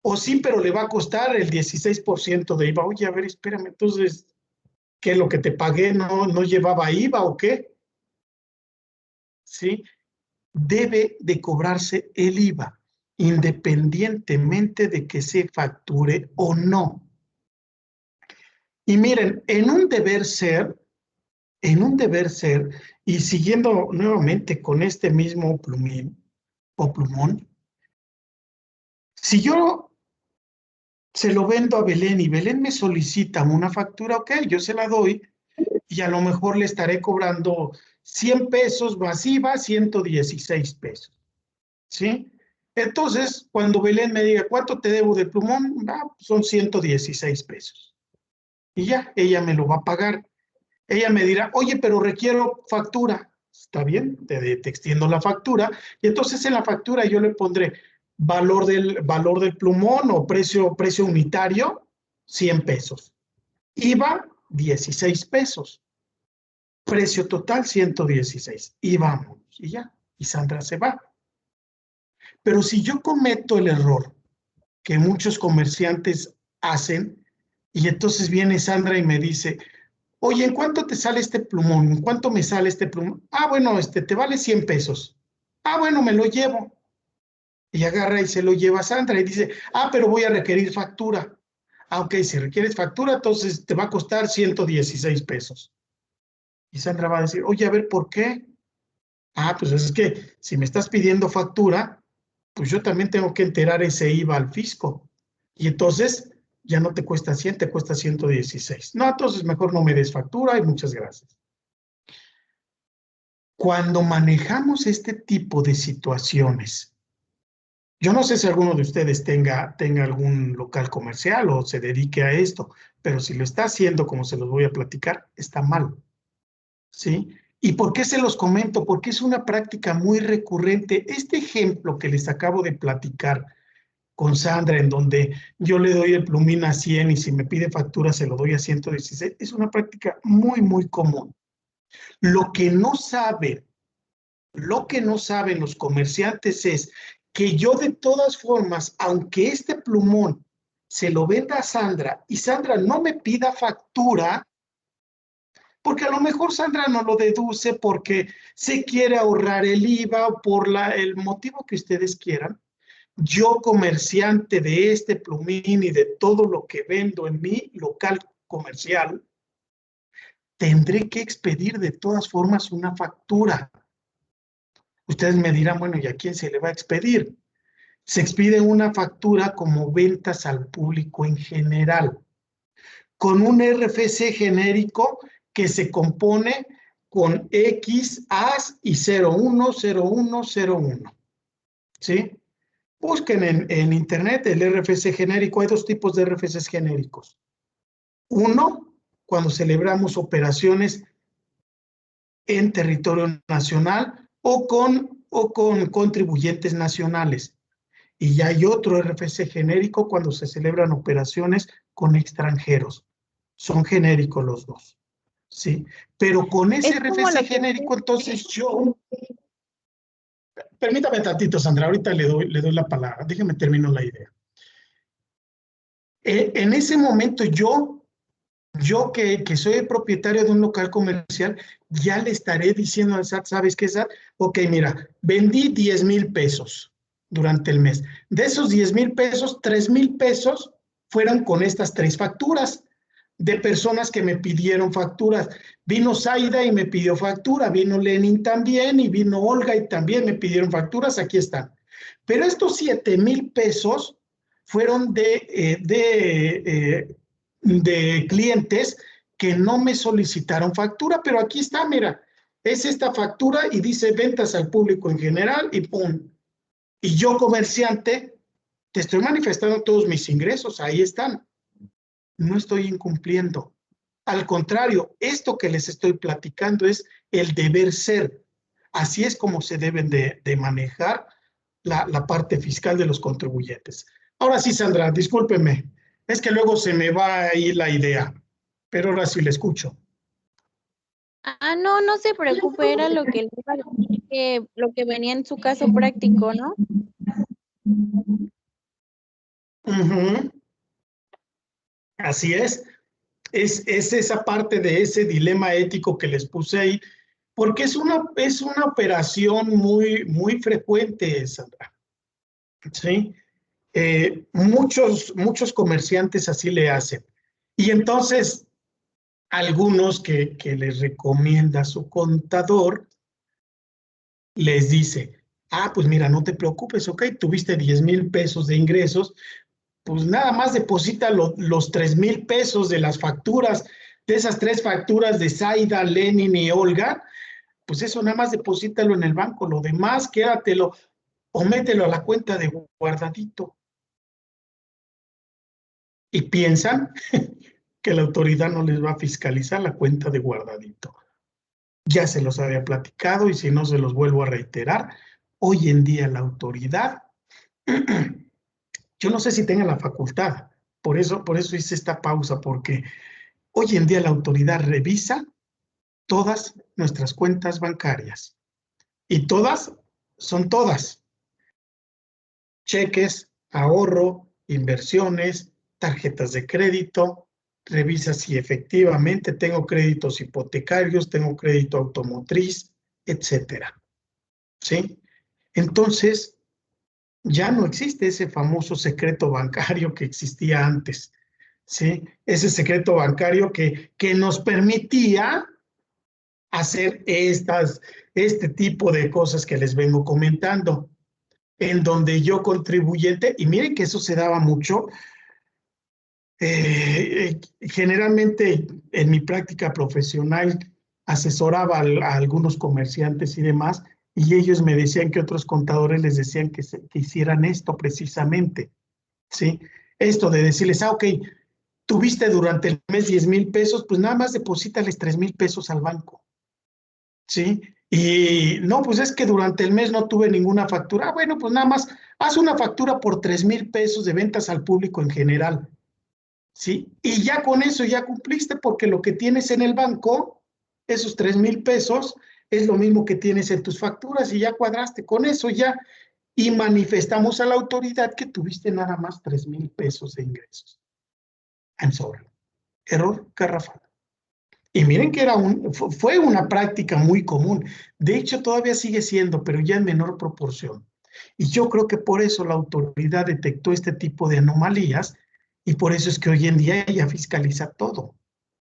O sí, pero le va a costar el 16% de IVA. Oye, a ver, espérame, entonces, ¿qué lo que te pagué no llevaba IVA o qué? ¿Sí? Debe de cobrarse el IVA, independientemente de que se facture o no. Y miren, en un deber ser, y siguiendo nuevamente con este mismo plumín o plumón, si yo se lo vendo a Belén y Belén me solicita una factura, ok, yo se la doy y a lo mejor le estaré cobrando 100 pesos más IVA, 116 pesos, ¿sí? Entonces, cuando Belén me diga, ¿cuánto te debo de plumón? Son 116 pesos. Y ya, ella me lo va a pagar. Ella me dirá, oye, pero requiero factura. Está bien, te extiendo la factura. Y entonces en la factura yo le pondré valor del plumón o precio unitario, 100 pesos. IVA, 16 pesos. Precio total, 116. Y vamos, y ya. Y Sandra se va. Pero si yo cometo el error que muchos comerciantes hacen, y entonces viene Sandra y me dice, oye, ¿en cuánto te sale este plumón? ¿En cuánto me sale este plumón? Bueno, te vale 100 pesos. Bueno, me lo llevo. Y agarra y se lo lleva a Sandra y dice, pero voy a requerir factura. Ok, si requieres factura, entonces te va a costar 116 pesos. Y Sandra va a decir, oye, a ver, ¿por qué? Pues es que si me estás pidiendo factura, pues yo también tengo que enterar ese IVA al fisco. Y entonces ya no te cuesta 100, te cuesta 116. No, entonces mejor no me des factura y muchas gracias. Cuando manejamos este tipo de situaciones, yo no sé si alguno de ustedes tenga algún local comercial o se dedique a esto, pero si lo está haciendo, como se los voy a platicar, está mal, ¿sí? ¿Y por qué se los comento? Porque es una práctica muy recurrente. Este ejemplo que les acabo de platicar con Sandra, en donde yo le doy el plumín a 100 y si me pide factura se lo doy a 116, es una práctica muy, muy común. Lo que no saben los comerciantes es que yo de todas formas, aunque este plumón se lo venda a Sandra y Sandra no me pida factura, porque a lo mejor Sandra no lo deduce porque se quiere ahorrar el IVA o por el motivo que ustedes quieran, yo, comerciante de este plumín y de todo lo que vendo en mi local comercial, tendré que expedir de todas formas una factura. Ustedes me dirán, bueno, ¿y a quién se le va a expedir? Se expide una factura como ventas al público en general, con un RFC genérico que se compone con X, AS y 010101. ¿Sí? Busquen en internet el RFC genérico. Hay dos tipos de RFCs genéricos. Uno, cuando celebramos operaciones en territorio nacional o con contribuyentes nacionales. Y ya hay otro RFC genérico cuando se celebran operaciones con extranjeros. Son genéricos los dos, ¿sí? Pero con ese RFC genérico, entonces yo... Permítame tantito, Sandra, ahorita le doy la palabra. Déjeme terminar la idea. En ese momento yo que soy el propietario de un local comercial, ya le estaré diciendo al SAT, ¿sabes qué, SAT? Ok, mira, vendí 10,000 pesos. durante el mes. De esos 10,000 pesos, 3,000 pesos fueron con estas 3 facturas de personas que me pidieron facturas. Vino Zaida y me pidió factura, vino Lenin también y vino Olga y también me pidieron facturas, aquí están. Pero estos 7,000 pesos fueron de clientes que no me solicitaron factura, pero aquí está, mira, es esta factura y dice ventas al público en general y ¡pum! Y yo, comerciante, te estoy manifestando todos mis ingresos, ahí están. No estoy incumpliendo. Al contrario, esto que les estoy platicando es el deber ser. Así es como se deben de manejar la parte fiscal de los contribuyentes. Ahora sí, Sandra, discúlpeme, es que luego se me va ahí la idea, pero ahora sí le escucho. No, no se preocupe, era lo que venía en su caso práctico, ¿no? Así es esa parte de ese dilema ético que les puse ahí, porque es una operación muy frecuente, Sandra. ¿Sí? Muchos comerciantes así le hacen. Y entonces, algunos que les recomienda su contador, les dice, pues mira, no te preocupes, ok, tuviste 10,000 pesos de ingresos, pues nada más deposita los 3,000 pesos de las facturas, de esas 3 facturas de Zaida, Lenin y Olga, pues eso nada más deposítalo en el banco, lo demás quédatelo o mételo a la cuenta de guardadito. Y piensan que la autoridad no les va a fiscalizar la cuenta de guardadito. Ya se los había platicado y si no se los vuelvo a reiterar, hoy en día la autoridad, yo no sé si tenga la facultad, por eso hice esta pausa, porque hoy en día la autoridad revisa todas nuestras cuentas bancarias y todas son todas. Cheques, ahorro, inversiones, tarjetas de crédito, revisa si efectivamente tengo créditos hipotecarios, tengo crédito automotriz, etcétera. ¿Sí? Entonces, ya no existe ese famoso secreto bancario que existía antes, ¿sí? Ese secreto bancario que nos permitía hacer este tipo de cosas que les vengo comentando, en donde yo contribuyente, y miren que eso se daba mucho, generalmente en mi práctica profesional asesoraba a algunos comerciantes y demás, y ellos me decían que otros contadores les decían que hicieran esto precisamente, ¿sí? Esto de decirles, ok, tuviste durante el mes 10,000 pesos, pues nada más deposítales 3,000 pesos al banco, ¿sí? Y no, pues es que durante el mes no tuve ninguna factura. Bueno, pues nada más haz una factura por 3,000 pesos de ventas al público en general, ¿sí? Y ya con eso ya cumpliste, porque lo que tienes en el banco, esos 3,000 pesos, es lo mismo que tienes en tus facturas y ya cuadraste con eso ya. Y manifestamos a la autoridad que tuviste nada más 3,000 pesos de ingresos. I'm sorry. Error garrafal. Y miren que fue una práctica muy común. De hecho, todavía sigue siendo, pero ya en menor proporción. Y yo creo que por eso la autoridad detectó este tipo de anomalías y por eso es que hoy en día ella fiscaliza todo,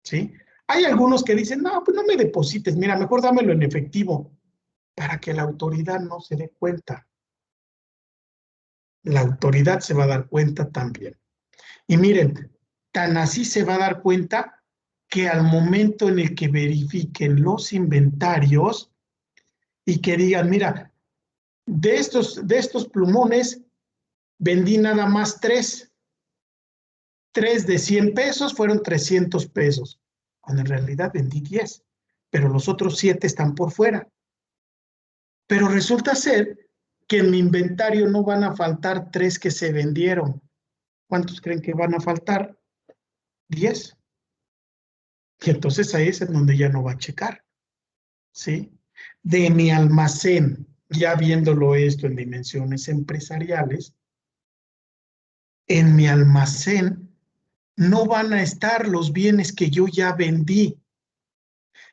¿sí? Hay algunos que dicen, no, pues no me deposites, mira, mejor dámelo en efectivo, para que la autoridad no se dé cuenta. La autoridad se va a dar cuenta también. Y miren, tan así se va a dar cuenta que al momento en el que verifiquen los inventarios y que digan, mira, de estos plumones vendí nada más 3 de 100 pesos, fueron 300 pesos, cuando en realidad vendí 10, pero los otros 7 están por fuera. Pero resulta ser que en mi inventario no van a faltar 3 que se vendieron. ¿Cuántos creen que van a faltar? 10. Y entonces ahí es en donde ya no va a checar, ¿sí? De mi almacén, ya viéndolo esto en dimensiones empresariales, en mi almacén no van a estar los bienes que yo ya vendí.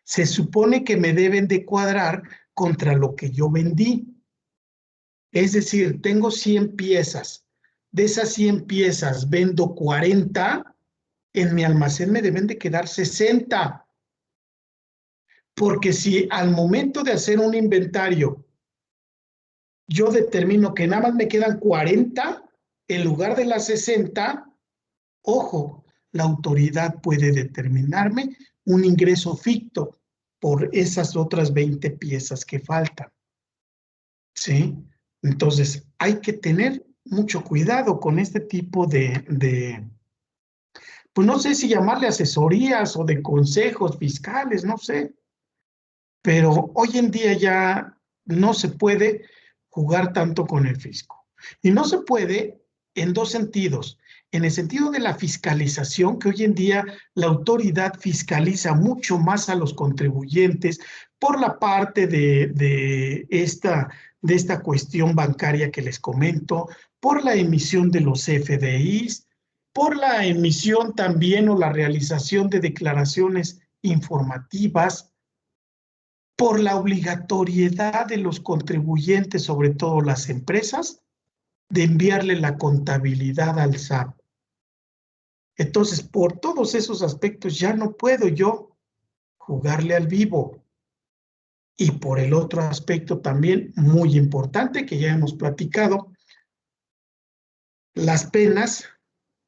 Se supone que me deben de cuadrar contra lo que yo vendí. Es decir, tengo 100 piezas. De esas 100 piezas vendo 40, en mi almacén me deben de quedar 60. Porque si al momento de hacer un inventario yo determino que nada más me quedan 40 en lugar de las 60, ojo, la autoridad puede determinarme un ingreso ficto por esas otras 20 piezas que faltan. ¿Sí? Entonces, hay que tener mucho cuidado con este tipo pues no sé si llamarle asesorías o de consejos fiscales, no sé. Pero hoy en día ya no se puede jugar tanto con el fisco. Y no se puede en dos sentidos. En el sentido de la fiscalización, que hoy en día la autoridad fiscaliza mucho más a los contribuyentes por la parte de esta cuestión bancaria que les comento, por la emisión de los FDIs, por la emisión también o la realización de declaraciones informativas, por la obligatoriedad de los contribuyentes, sobre todo las empresas, de enviarle la contabilidad al SAT. Entonces, por todos esos aspectos ya no puedo yo jugarle al vivo. Y por el otro aspecto también muy importante que ya hemos platicado, las penas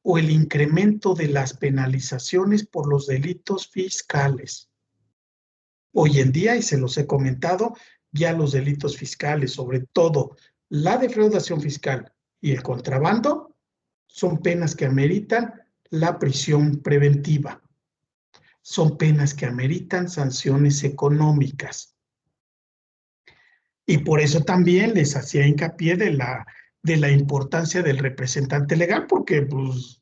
o el incremento de las penalizaciones por los delitos fiscales. Hoy en día, y se los he comentado, ya los delitos fiscales, sobre todo la defraudación fiscal y el contrabando, son penas que ameritan la prisión preventiva. Son penas que ameritan sanciones económicas. Y por eso también les hacía hincapié de la importancia del representante legal, porque pues,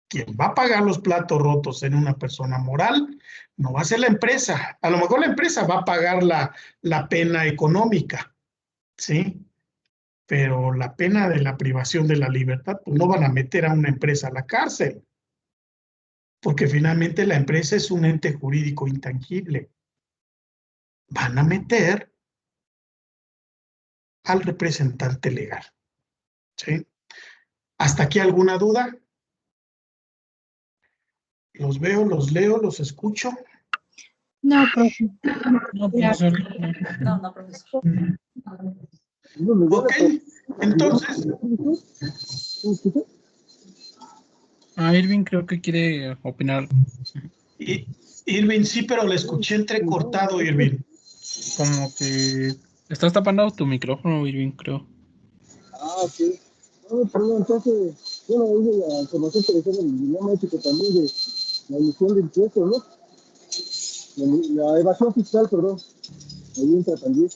quien va a pagar los platos rotos en una persona moral no va a ser la empresa. A lo mejor la empresa va a pagar la pena económica, ¿sí? Pero la pena de la privación de la libertad, pues no van a meter a una empresa a la cárcel, porque finalmente la empresa es un ente jurídico intangible. Van a meter al representante legal, ¿sí? ¿Hasta aquí alguna duda? Los veo, los leo, los escucho. No, profe. No, profesor. No, profesor. Ok, entonces, Irving creo que quiere opinar. Irving, sí, pero le escuché entrecortado, Irving. Como que estás tapando tu micrófono, Irving, creo. Ah, ok. No, perdón, entonces, bueno, oye, la información que decía del dilema ético también de la emisión de impuestos, ¿no? La evasión fiscal, perdón. Ahí entra también.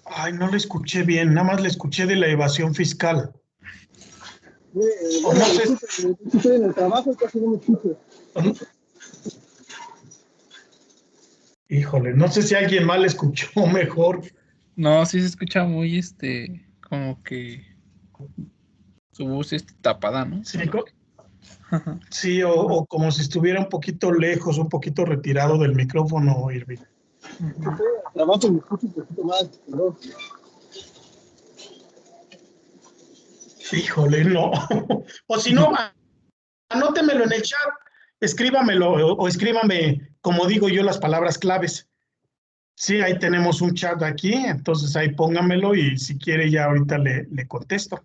Ay, no le escuché bien, nada más le escuché de la evasión fiscal. O no sé. Estoy en el trabajo y casi no me escucho. Híjole, no sé si alguien mal escuchó mejor. No, sí se escucha muy, como que su voz es tapada, ¿no? Sí, sí, o como si estuviera un poquito lejos, un poquito retirado del micrófono, Irving. Estoy en el trabajo y me escucho un poquito más, perdón. Híjole, no. O si no, anótemelo en el chat, escríbamelo o escríbame, como digo yo, las palabras claves. Sí, ahí tenemos un chat aquí, entonces ahí póngamelo y si quiere ya ahorita le contesto.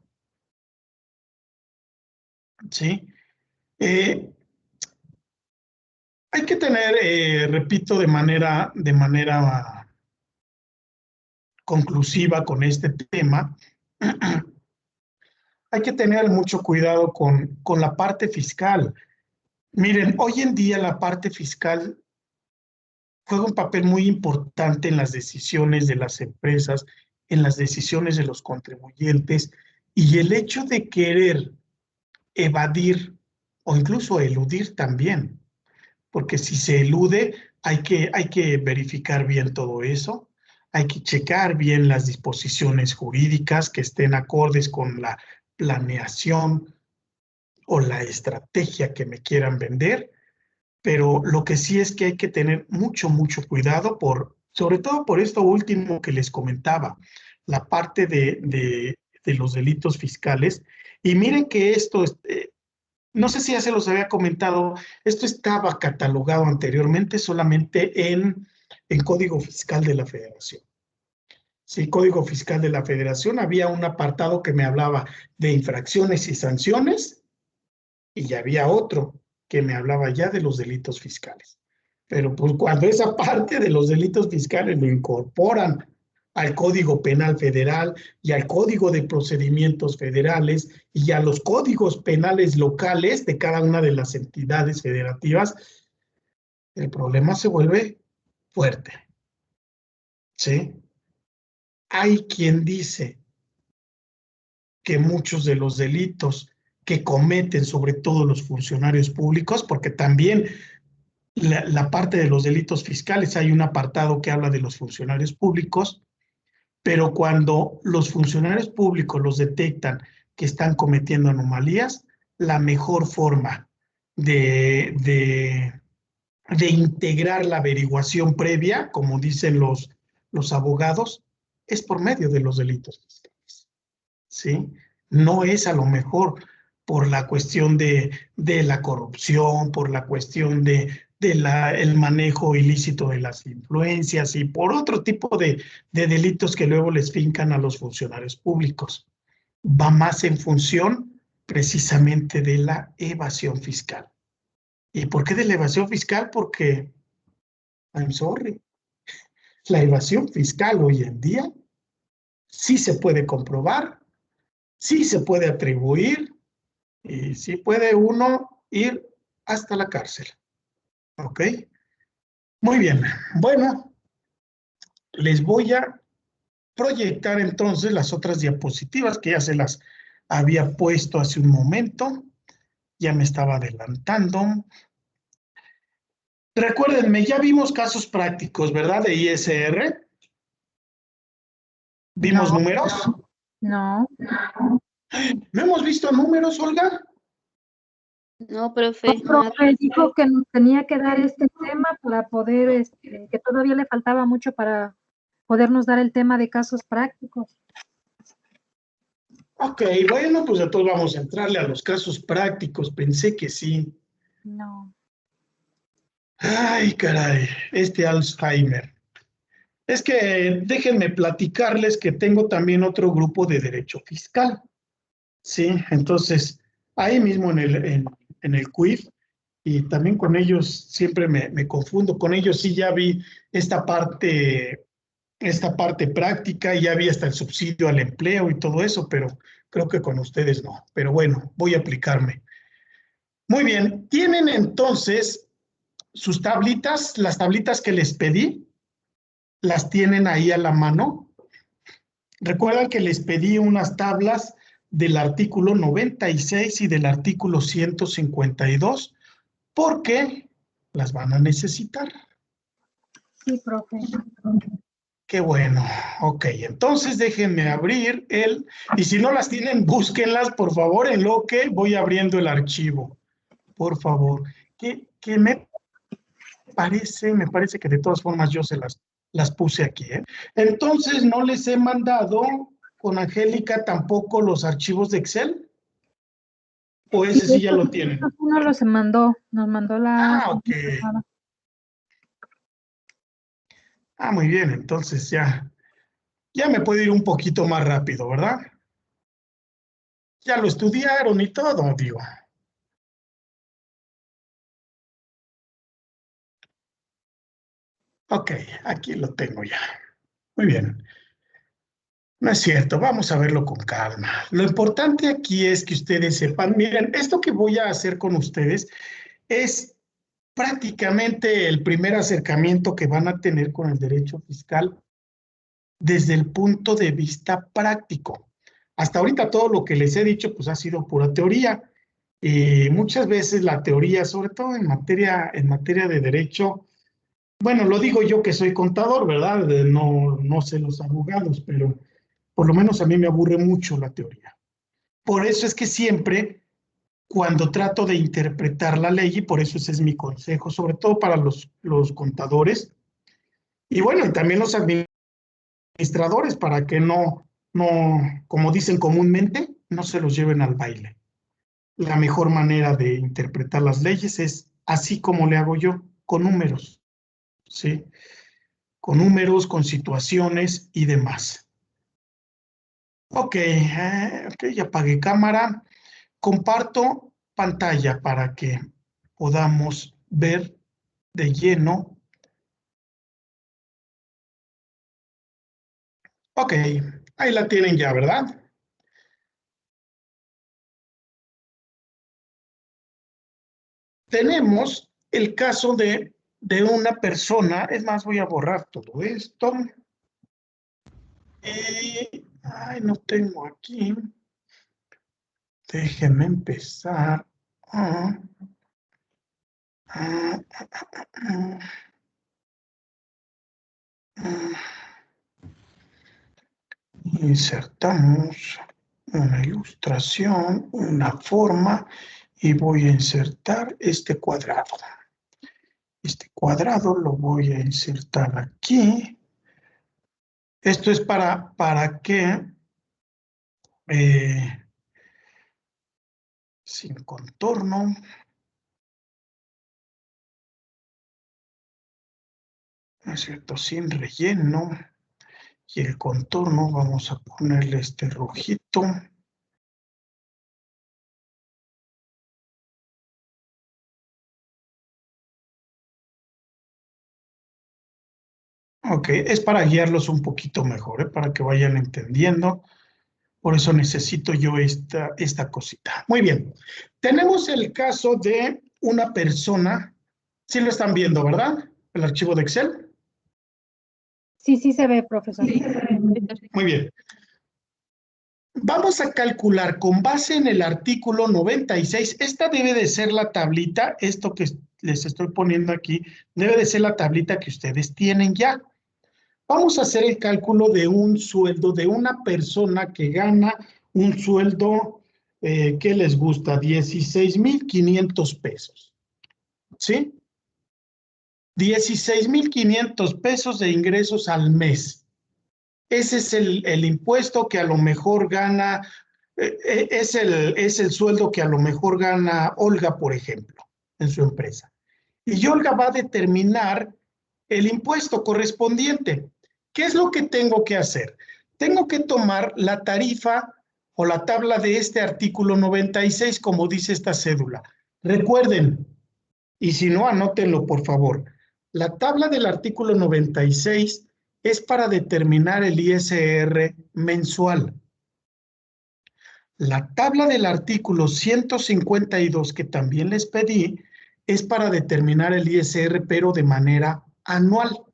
Sí. Hay que tener, repito, de manera conclusiva con este tema, hay que tener mucho cuidado con la parte fiscal. Miren, hoy en día la parte fiscal juega un papel muy importante en las decisiones de las empresas, en las decisiones de los contribuyentes, y el hecho de querer evadir o incluso eludir también, porque si se elude hay que verificar bien todo eso, hay que checar bien las disposiciones jurídicas que estén acordes con la planeación o la estrategia que me quieran vender, pero lo que sí es que hay que tener mucho cuidado sobre todo por esto último que les comentaba, la parte de los delitos fiscales. Y miren que esto, no sé si ya se los había comentado, esto estaba catalogado anteriormente solamente en Código Fiscal de la Federación. Sí, Código Fiscal de la Federación, había un apartado que me hablaba de infracciones y sanciones, y ya había otro que me hablaba ya de los delitos fiscales. Pero pues cuando esa parte de los delitos fiscales lo incorporan al Código Penal Federal y al Código de Procedimientos Federales y a los códigos penales locales de cada una de las entidades federativas, el problema se vuelve fuerte. ¿Sí? Hay quien dice que muchos de los delitos que cometen, sobre todo los funcionarios públicos, porque también la parte de los delitos fiscales, hay un apartado que habla de los funcionarios públicos, pero cuando los funcionarios públicos los detectan que están cometiendo anomalías, la mejor forma de integrar la averiguación previa, como dicen los abogados, es por medio de los delitos fiscales. ¿Sí? No es a lo mejor por la cuestión de la corrupción, por la cuestión el manejo ilícito de las influencias y por otro tipo de delitos que luego les fincan a los funcionarios públicos. Va más en función precisamente de la evasión fiscal. ¿Y por qué de la evasión fiscal? Porque, I'm sorry, la evasión fiscal hoy en día sí se puede comprobar, sí se puede atribuir y sí puede uno ir hasta la cárcel. ¿Ok? Muy bien. Bueno, les voy a proyectar entonces las otras diapositivas que ya se las había puesto hace un momento. Ya me estaba adelantando. Recuérdenme, ya vimos casos prácticos, ¿verdad? De ISR. ¿Vimos números? No. ¿No hemos visto números, Olga? No, profe. El profe dijo que nos tenía que dar este tema para poder, que todavía le faltaba mucho para podernos dar el tema de casos prácticos. Ok, bueno, pues entonces vamos a entrarle a los casos prácticos. Pensé que sí. No. Ay, caray, este Alzheimer. Es que déjenme platicarles que tengo también otro grupo de derecho fiscal. Sí, entonces, ahí mismo en el CUIF, y también con ellos siempre me confundo. Con ellos sí ya vi esta parte práctica, y ya vi hasta el subsidio al empleo y todo eso, pero creo que con ustedes no. Pero bueno, voy a aplicarme. Muy bien, tienen entonces sus tablitas, las tablitas que les pedí, las tienen ahí a la mano. Recuerdan que les pedí unas tablas del artículo 96 y del artículo 152, porque las van a necesitar. Sí, profe. Qué bueno. Ok, entonces déjenme abrir y si no las tienen, búsquenlas, por favor, en lo que voy abriendo el archivo. Por favor. Que me parece que de todas formas yo se las puse aquí, ¿eh? Entonces, ¿no les he mandado con Angélica tampoco los archivos de Excel? ¿O ese sí ya lo tienen? Uno los mandó, nos mandó la... Ah, ok. Ah, muy bien, entonces ya me puedo ir un poquito más rápido, ¿verdad? Ya lo estudiaron y todo, digo. Ok, aquí lo tengo ya. Muy bien. No es cierto, vamos a verlo con calma. Lo importante aquí es que ustedes sepan, miren, esto que voy a hacer con ustedes es prácticamente el primer acercamiento que van a tener con el derecho fiscal desde el punto de vista práctico. Hasta ahorita todo lo que les he dicho pues ha sido pura teoría. Muchas veces la teoría, sobre todo en materia de derecho, bueno, lo digo yo que soy contador, ¿verdad? No sé los abogados, pero por lo menos a mí me aburre mucho la teoría. Por eso es que siempre, cuando trato de interpretar la ley, y por eso ese es mi consejo, sobre todo para los contadores, y bueno, y también los administradores, administradores para que no, como dicen comúnmente, no se los lleven al baile. La mejor manera de interpretar las leyes es así como le hago yo, con números, ¿sí? Con números, con situaciones y demás. Ok, ya apagué cámara. Comparto pantalla para que podamos ver de lleno. Ok, ahí la tienen ya, ¿verdad? Tenemos el caso de una persona, es más, voy a borrar todo esto. Ay, no tengo aquí. Déjenme empezar. Insertamos una ilustración, una forma, y voy a insertar este cuadrado. Este cuadrado lo voy a insertar aquí. Esto es para que sin contorno. ¿No es cierto? Sin relleno. Y el contorno vamos a ponerle este rojito. Ok, es para guiarlos un poquito mejor, para que vayan entendiendo. Por eso necesito yo esta cosita. Muy bien. Tenemos el caso de una persona. Sí lo están viendo, ¿verdad? El archivo de Excel. Sí, sí se ve, profesor. Muy bien. Vamos a calcular con base en el artículo 96. Esta debe de ser la tablita, esto que les estoy poniendo aquí, debe de ser la tablita que ustedes tienen ya. Vamos a hacer el cálculo de un sueldo de una persona que gana un sueldo, ¿qué les gusta? 16,500 pesos. ¿Sí? 16,500 pesos de ingresos al mes. Ese es el impuesto que a lo mejor gana, es el sueldo que a lo mejor gana Olga, por ejemplo, en su empresa. Y Olga va a determinar el impuesto correspondiente. ¿Qué es lo que tengo que hacer? Tengo que tomar la tarifa o la tabla de este artículo 96, como dice esta cédula. Recuerden, y si no, anótenlo, por favor. La tabla del artículo 96 es para determinar el ISR mensual. La tabla del artículo 152, que también les pedí, es para determinar el ISR, pero de manera anual.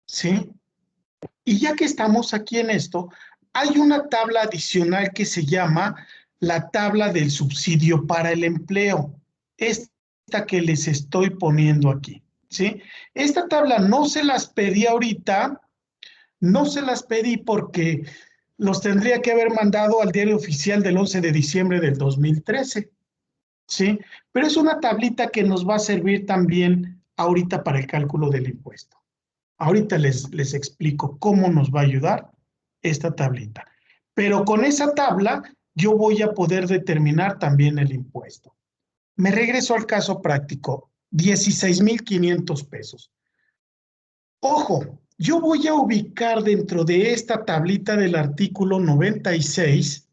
¿Sí? Y ya que estamos aquí en esto, hay una tabla adicional que se llama la tabla del subsidio para el empleo. Esta que les estoy poniendo aquí. ¿Sí? Esta tabla no se las pedí ahorita, no se las pedí porque los tendría que haber mandado al diario oficial del 11 de diciembre del 2013. ¿Sí? Pero es una tablita que nos va a servir también ahorita para el cálculo del impuesto. Ahorita les explico cómo nos va a ayudar esta tablita. Pero con esa tabla yo voy a poder determinar también el impuesto. Me regreso al caso práctico, 16,500 pesos. Ojo, yo voy a ubicar dentro de esta tablita del artículo 96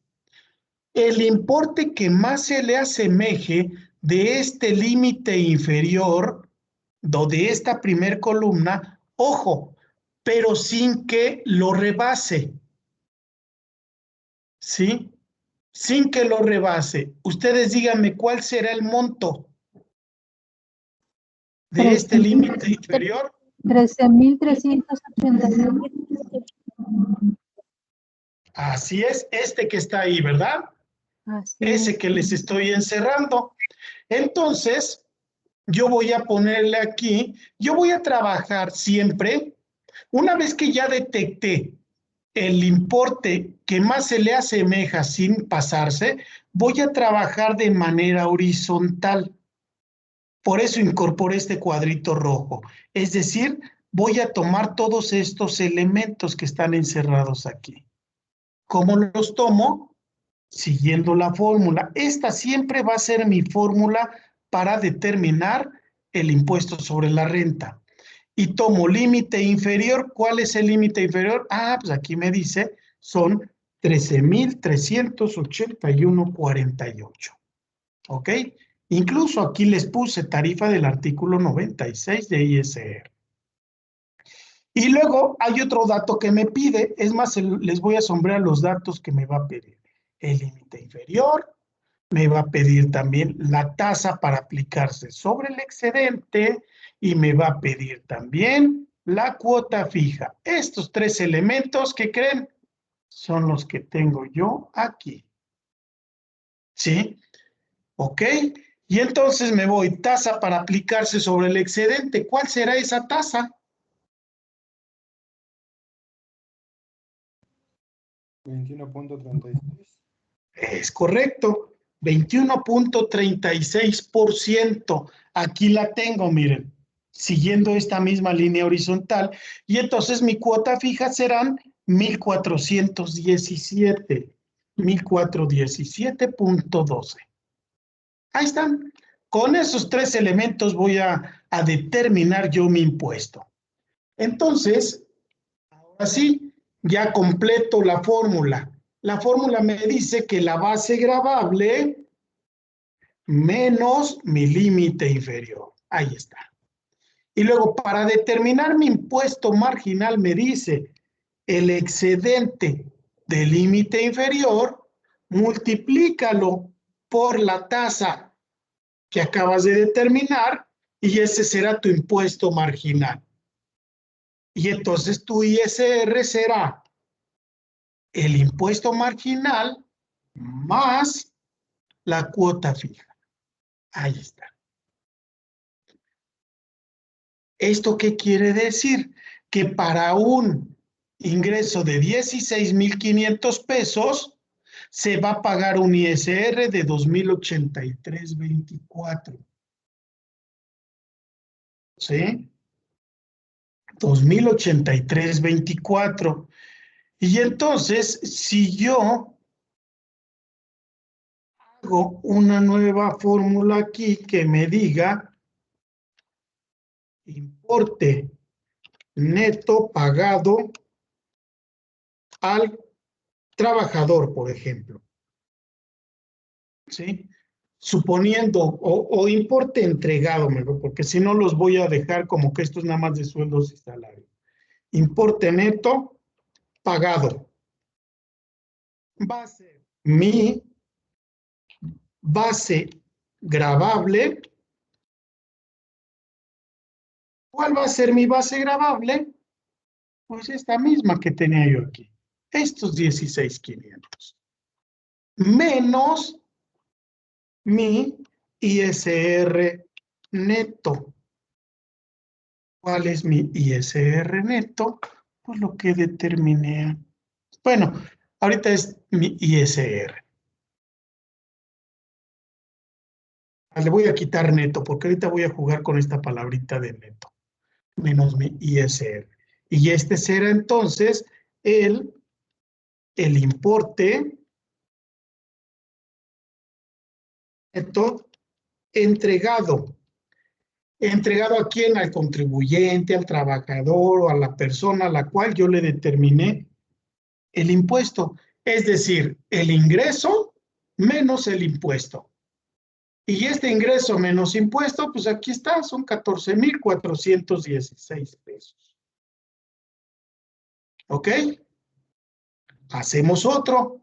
el importe que más se le asemeje de este límite inferior, de esta primer columna, ojo, pero sin que lo rebase. ¿Sí? Sin que lo rebase. Ustedes díganme cuál será el monto de este límite inferior. 13,387. Así es, este que está ahí, ¿verdad? Así Ese es. que les estoy encerrando. Entonces, yo voy a ponerle aquí, yo voy a trabajar siempre, una vez que ya detecté el importe que más se le asemeja sin pasarse, voy a trabajar de manera horizontal. Por eso incorporé este cuadrito rojo. Es decir, voy a tomar todos estos elementos que están encerrados aquí. ¿Cómo los tomo? Siguiendo la fórmula. Esta siempre va a ser mi fórmula para determinar el impuesto sobre la renta. Y tomo límite inferior. ¿Cuál es el límite inferior? Ah, pues aquí me dice, son 13,381,48. ¿Ok? Incluso aquí les puse tarifa del artículo 96 de ISR. Y luego hay otro dato que me pide, es más, les voy a sombrear los datos que me va a pedir. El límite inferior, me va a pedir también la tasa para aplicarse sobre el excedente y me va a pedir también la cuota fija. Estos tres elementos, ¿qué creen? Son los que tengo yo aquí. ¿Sí? ¿Ok? Y entonces me voy, tasa para aplicarse sobre el excedente. ¿Cuál será esa tasa? 21.36. Es correcto, 21,36%. Aquí la tengo, miren, siguiendo esta misma línea horizontal. Y entonces mi cuota fija serán 1,417.12. Ahí están. Con esos tres elementos voy a determinar yo mi impuesto. Entonces, ahora sí, ya completo la fórmula. La fórmula me dice que la base gravable menos mi límite inferior. Ahí está. Y luego, para determinar mi impuesto marginal, me dice el excedente del límite inferior, multiplícalo por la tasa que acabas de determinar y ese será tu impuesto marginal. Y entonces tu ISR será el impuesto marginal más la cuota fija. Ahí está. ¿Esto qué quiere decir? Que para un ingreso de 16,500 pesos se va a pagar un ISR de 2,083.24. ¿Sí? 2,083.24. Y entonces, si yo hago una nueva fórmula aquí que me diga importe neto pagado al trabajador, por ejemplo, ¿sí? Suponiendo, o importe entregado, porque si no los voy a dejar como que esto es nada más de sueldos y salarios. Importe neto pagado. Va a ser mi base gravable. ¿Cuál va a ser mi base gravable? Pues esta misma que tenía yo aquí. Estos 16,500. Menos mi ISR neto. ¿Cuál es mi ISR neto? Pues lo que determiné. Bueno, ahorita es mi ISR. Le voy a quitar neto porque ahorita voy a jugar con esta palabrita de neto. Menos mi ISR. Y este será entonces el importe neto entregado. ¿Entregado a quién? Al contribuyente, al trabajador o a la persona a la cual yo le determiné el impuesto. Es decir, el ingreso menos el impuesto. Y este ingreso menos impuesto, pues aquí está, son 14,416 pesos. ¿Ok? Hacemos otro.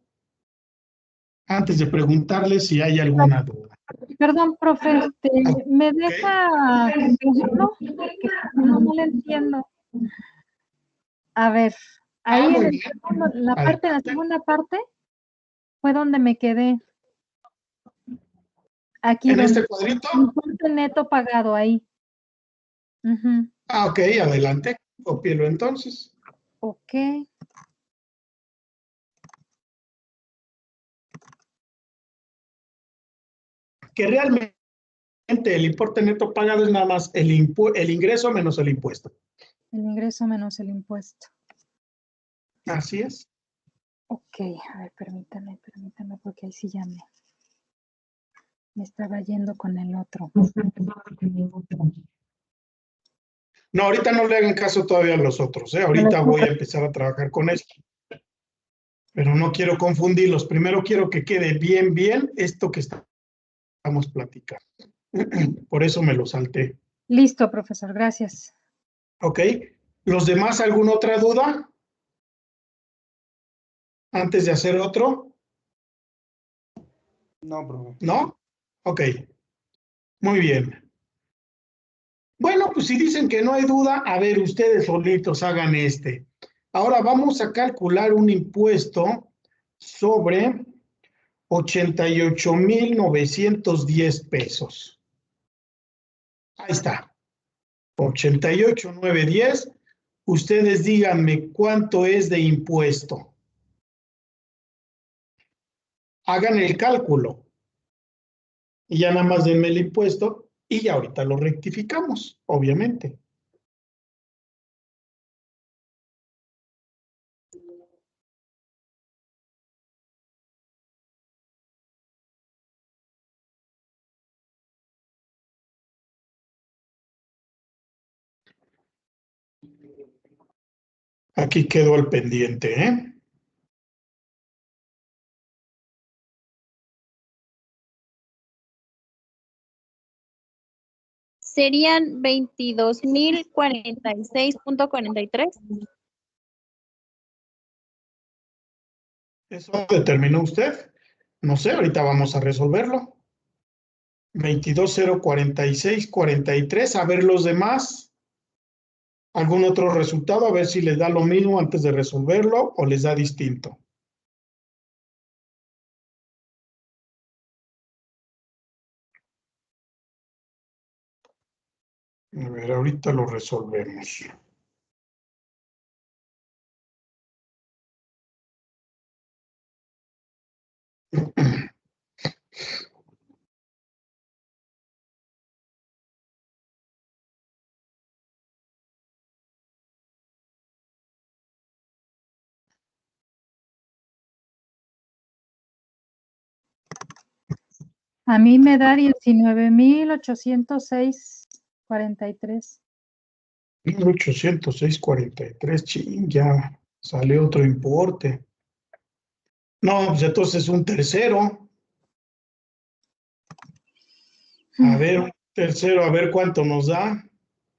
Antes de preguntarle si hay alguna duda. Perdón, profe, ¿me deja concluirlo? Porque no le entiendo. A ver, ahí muy en bien. la segunda parte fue donde me quedé. Aquí ¿En donde este cuadrito? importe neto pagado ahí. Ujú. Ok, adelante. Cópielo entonces. Ok. Que realmente el importe neto pagado es nada más el ingreso menos el impuesto. El ingreso menos el impuesto. Así es. Ok, a ver, permítame, porque ahí sí ya me estaba yendo con el otro. No, ahorita no le hagan caso todavía a los otros, ¿eh? Ahorita voy a empezar a trabajar con esto. Pero no quiero confundirlos. Primero quiero que quede bien esto que estamos platicando. Por eso me lo salté. Listo, profesor, gracias. ¿Ok? ¿Los demás alguna otra duda? Antes de hacer otro. No, profe. ¿No? Ok. Muy bien. Bueno, pues si dicen que no hay duda, a ver, ustedes solitos hagan este. Ahora vamos a calcular un impuesto sobre 88,910 pesos. Ahí está. 88,910. Ustedes díganme cuánto es de impuesto. Hagan el cálculo. Y ya nada más denme el impuesto y ya ahorita lo rectificamos, obviamente. Aquí quedó el pendiente, ¿eh? Serían 22,046.43. ¿Eso determinó usted? No sé, ahorita vamos a resolverlo. 22,046,43. A ver los demás. ¿Algún otro resultado? A ver si les da lo mismo antes de resolverlo o les da distinto. A ver, ahorita lo resolvemos. A mí me da 19,806,43. 1806,43, ching, ya sale otro importe. No, pues entonces un tercero. A ver, un tercero, a ver cuánto nos da. A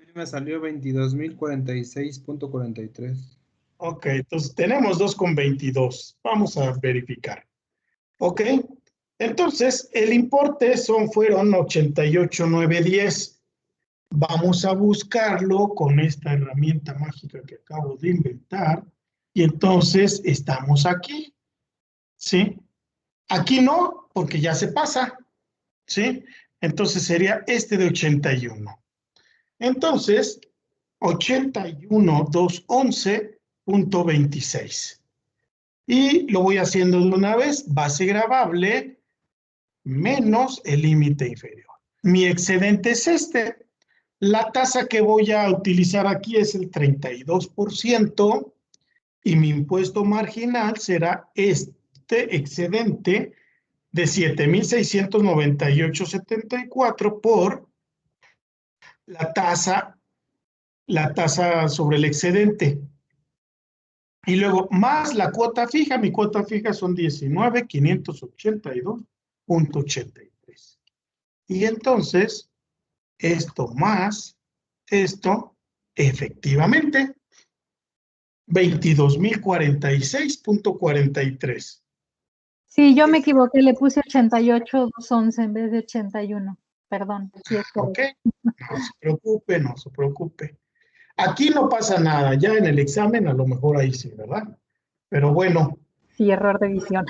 mí me salió 22,046.43. Ok, entonces tenemos 2,22. Vamos a verificar. Ok, entonces el importe fueron 88,910. Vamos a buscarlo con esta herramienta mágica que acabo de inventar. Y entonces estamos aquí. ¿Sí? Aquí no, porque ya se pasa. ¿Sí? Entonces sería este de 81. Entonces, 81,211,26. Y lo voy haciendo de una vez, base gravable menos el límite inferior. Mi excedente es este. La tasa que voy a utilizar aquí es el 32% y mi impuesto marginal será este excedente de 7,698,74 por la tasa sobre el excedente. Y luego más la cuota fija, mi cuota fija son 19,582,83. Y entonces, esto más esto, efectivamente, 22,046,43. Sí, yo me equivoqué, le puse 88,211 en vez de 81. Perdón. Sí, es Ok, no se preocupe, no se preocupe. Aquí no pasa nada, ya en el examen a lo mejor ahí sí, ¿verdad? Pero bueno. Sí, error de visión.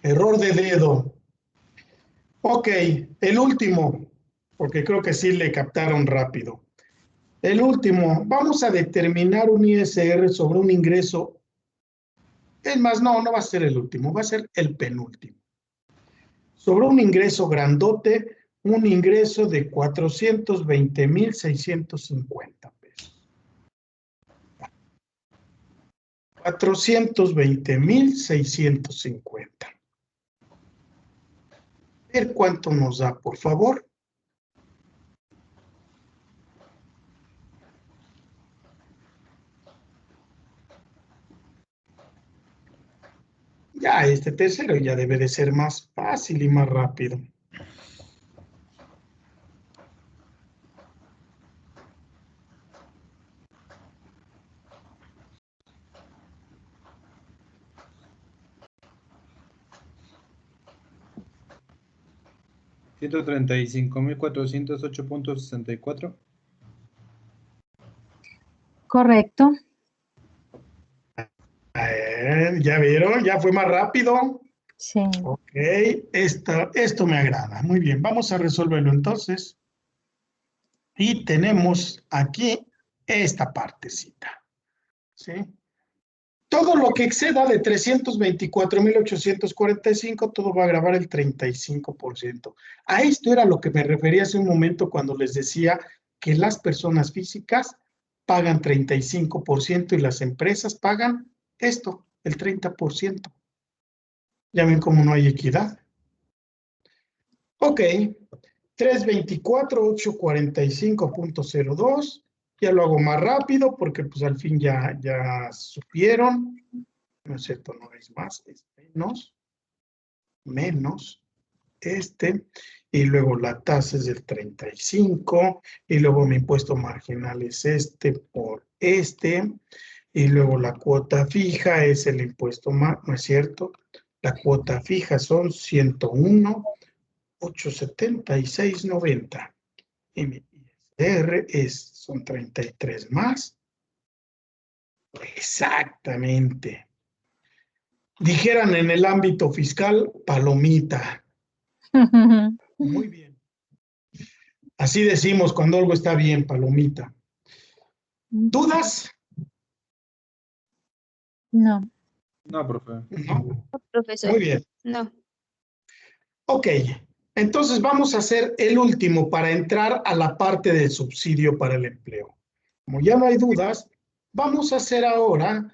Error de dedo. Ok, el último, porque creo que sí le captaron rápido. El último, vamos a determinar un ISR sobre un ingreso. Es más, no va a ser el último, va a ser el penúltimo. Sobre un ingreso grandote un ingreso de 420,650 pesos. 420,650. A ver cuánto nos da, por favor. Ya este tercero ya debe de ser más fácil y más rápido. $135,408.64. Correcto. ¿Ya vieron? Ya fue más rápido. Sí. Ok, esto me agrada. Muy bien, vamos a resolverlo entonces. Y tenemos aquí esta partecita. ¿Sí? Todo lo que exceda de 324,845, todo va a grabar el 35%. A esto era lo que me refería hace un momento cuando les decía que las personas físicas pagan 35% y las empresas pagan esto, el 30%. Ya ven cómo no hay equidad. Ok, 324,845.02. Ya lo hago más rápido porque pues al fin ya supieron. No es cierto, no es más, es menos y luego la tasa es del 35, y luego mi impuesto marginal es por y luego la cuota fija es el impuesto más, ¿no es cierto? La cuota fija son 101,876.90. Y mi ISR son 33 más. Exactamente. Dijeran en el ámbito fiscal, palomita. Muy bien. Así decimos cuando algo está bien, palomita. ¿Dudas? No. No, profe. No. Profesor. Muy bien. No. Ok. Entonces vamos a hacer el último para entrar a la parte del subsidio para el empleo. Como ya no hay dudas, vamos a hacer ahora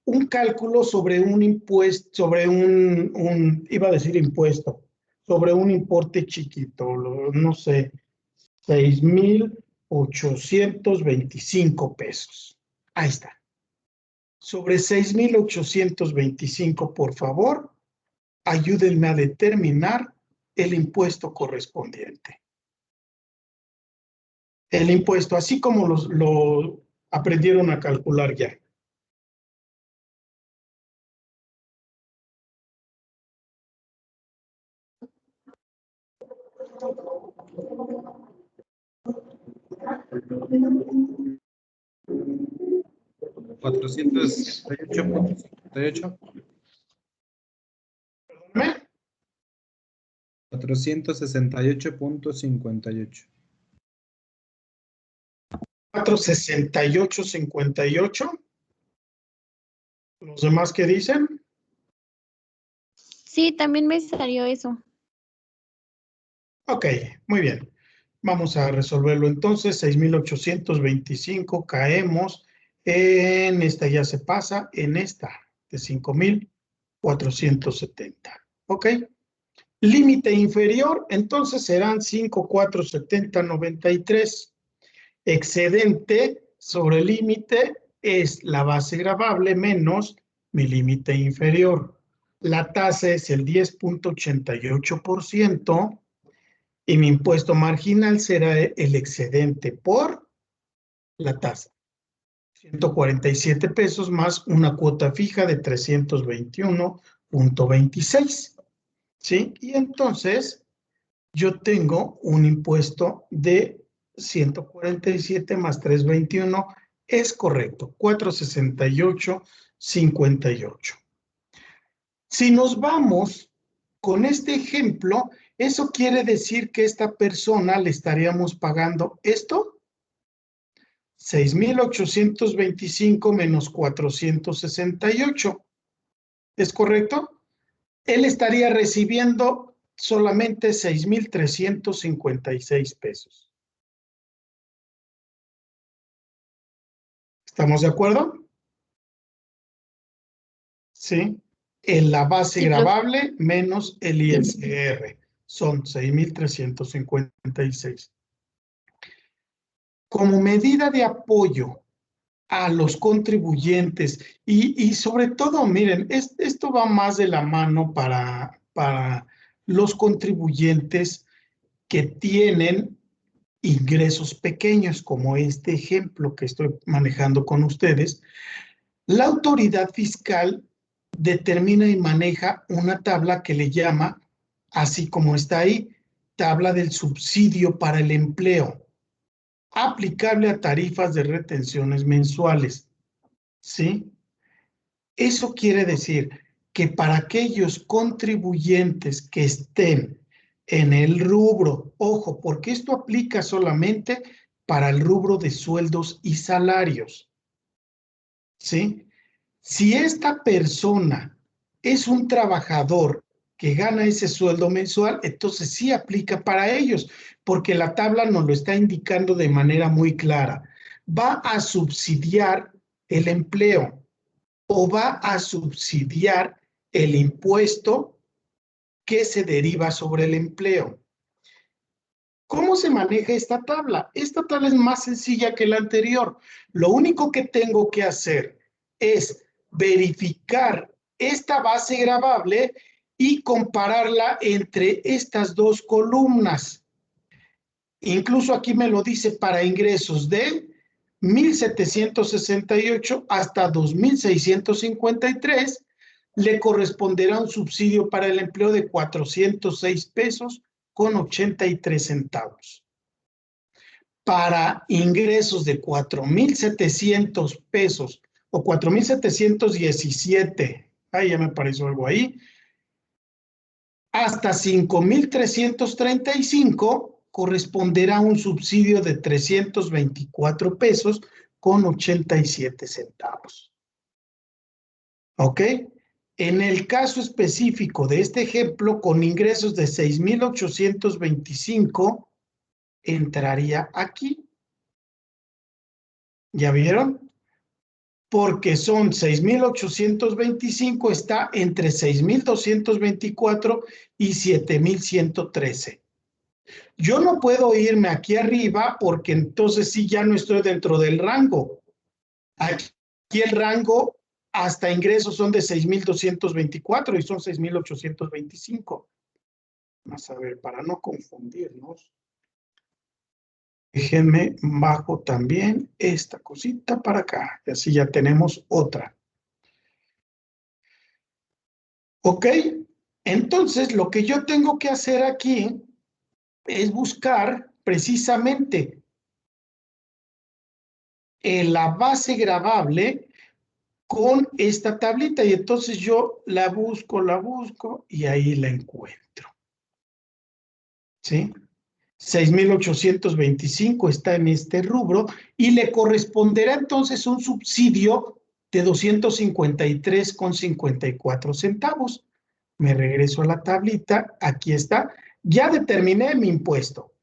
un cálculo sobre un impuesto, sobre iba a decir impuesto, sobre un importe chiquito, no sé, 6,825 pesos. Ahí está. Sobre 6,825, por favor, ayúdenme a determinar el impuesto correspondiente. El impuesto, así como lo aprendieron a calcular ya. $468.58. ¿Me? 468.58. 468.58. ¿Los demás qué dicen? Sí, también me salió eso. Ok, muy bien. Vamos a resolverlo entonces. 6,825 caemos en esta, ya se pasa, en esta de 5,470. Ok. Límite inferior, entonces serán 5,470.93. Excedente sobre límite es la base gravable menos mi límite inferior. La tasa es el 10,88%. Y mi impuesto marginal será el excedente por la tasa. 147 pesos más una cuota fija de 321.26. ¿Sí? Y entonces yo tengo un impuesto de 147 más 321. Es correcto, 468.58. Si nos vamos con este ejemplo, eso quiere decir que a esta persona le estaríamos pagando esto, 6,825 menos 468. ¿Es correcto? Él estaría recibiendo solamente 6,356 pesos. ¿Estamos de acuerdo? ¿Sí? En la base Sí, profe. gravable menos el ISR. Son 6,356. Como medida de apoyo a los contribuyentes y sobre todo, miren, esto va más de la mano para los contribuyentes que tienen ingresos pequeños, como este ejemplo que estoy manejando con ustedes. La autoridad fiscal determina y maneja una tabla que le llama, así como está ahí, tabla del subsidio para el empleo, aplicable a tarifas de retenciones mensuales. ¿Sí? Eso quiere decir que para aquellos contribuyentes que estén en el rubro, ojo, porque esto aplica solamente para el rubro de sueldos y salarios, ¿sí? Si esta persona es un trabajador que gana ese sueldo mensual, entonces sí aplica para ellos, porque la tabla nos lo está indicando de manera muy clara. Va a subsidiar el empleo o va a subsidiar el impuesto que se deriva sobre el empleo. ¿Cómo se maneja esta tabla? Esta tabla es más sencilla que la anterior. Lo único que tengo que hacer es verificar esta base gravable y compararla entre estas dos columnas. Incluso aquí me lo dice para ingresos de 1,768 hasta 2,653, le corresponderá un subsidio para el empleo de 406 pesos con 83 centavos. Para ingresos de 4,700 pesos o 4,717, ahí ya me apareció algo ahí, hasta 5,335 corresponderá un subsidio de 324 pesos con 87 centavos. ¿Ok? En el caso específico de este ejemplo, con ingresos de 6,825, entraría aquí. ¿Ya vieron? Porque son 6,825, está entre 6,224 y 7,113. Yo no puedo irme aquí arriba porque entonces sí ya no estoy dentro del rango. Aquí el rango hasta ingresos son de 6,224 y son 6,825. Vamos a ver, para no confundirnos. Déjenme bajo también esta cosita para acá. Y así ya tenemos otra. ¿Ok? Entonces, lo que yo tengo que hacer aquí es buscar precisamente la base gravable con esta tablita. Y entonces yo la busco y ahí la encuentro. ¿Sí? 6,825 está en este rubro y le corresponderá entonces un subsidio de 253,54 centavos. Me regreso a la tablita, aquí está. Ya determiné mi impuesto.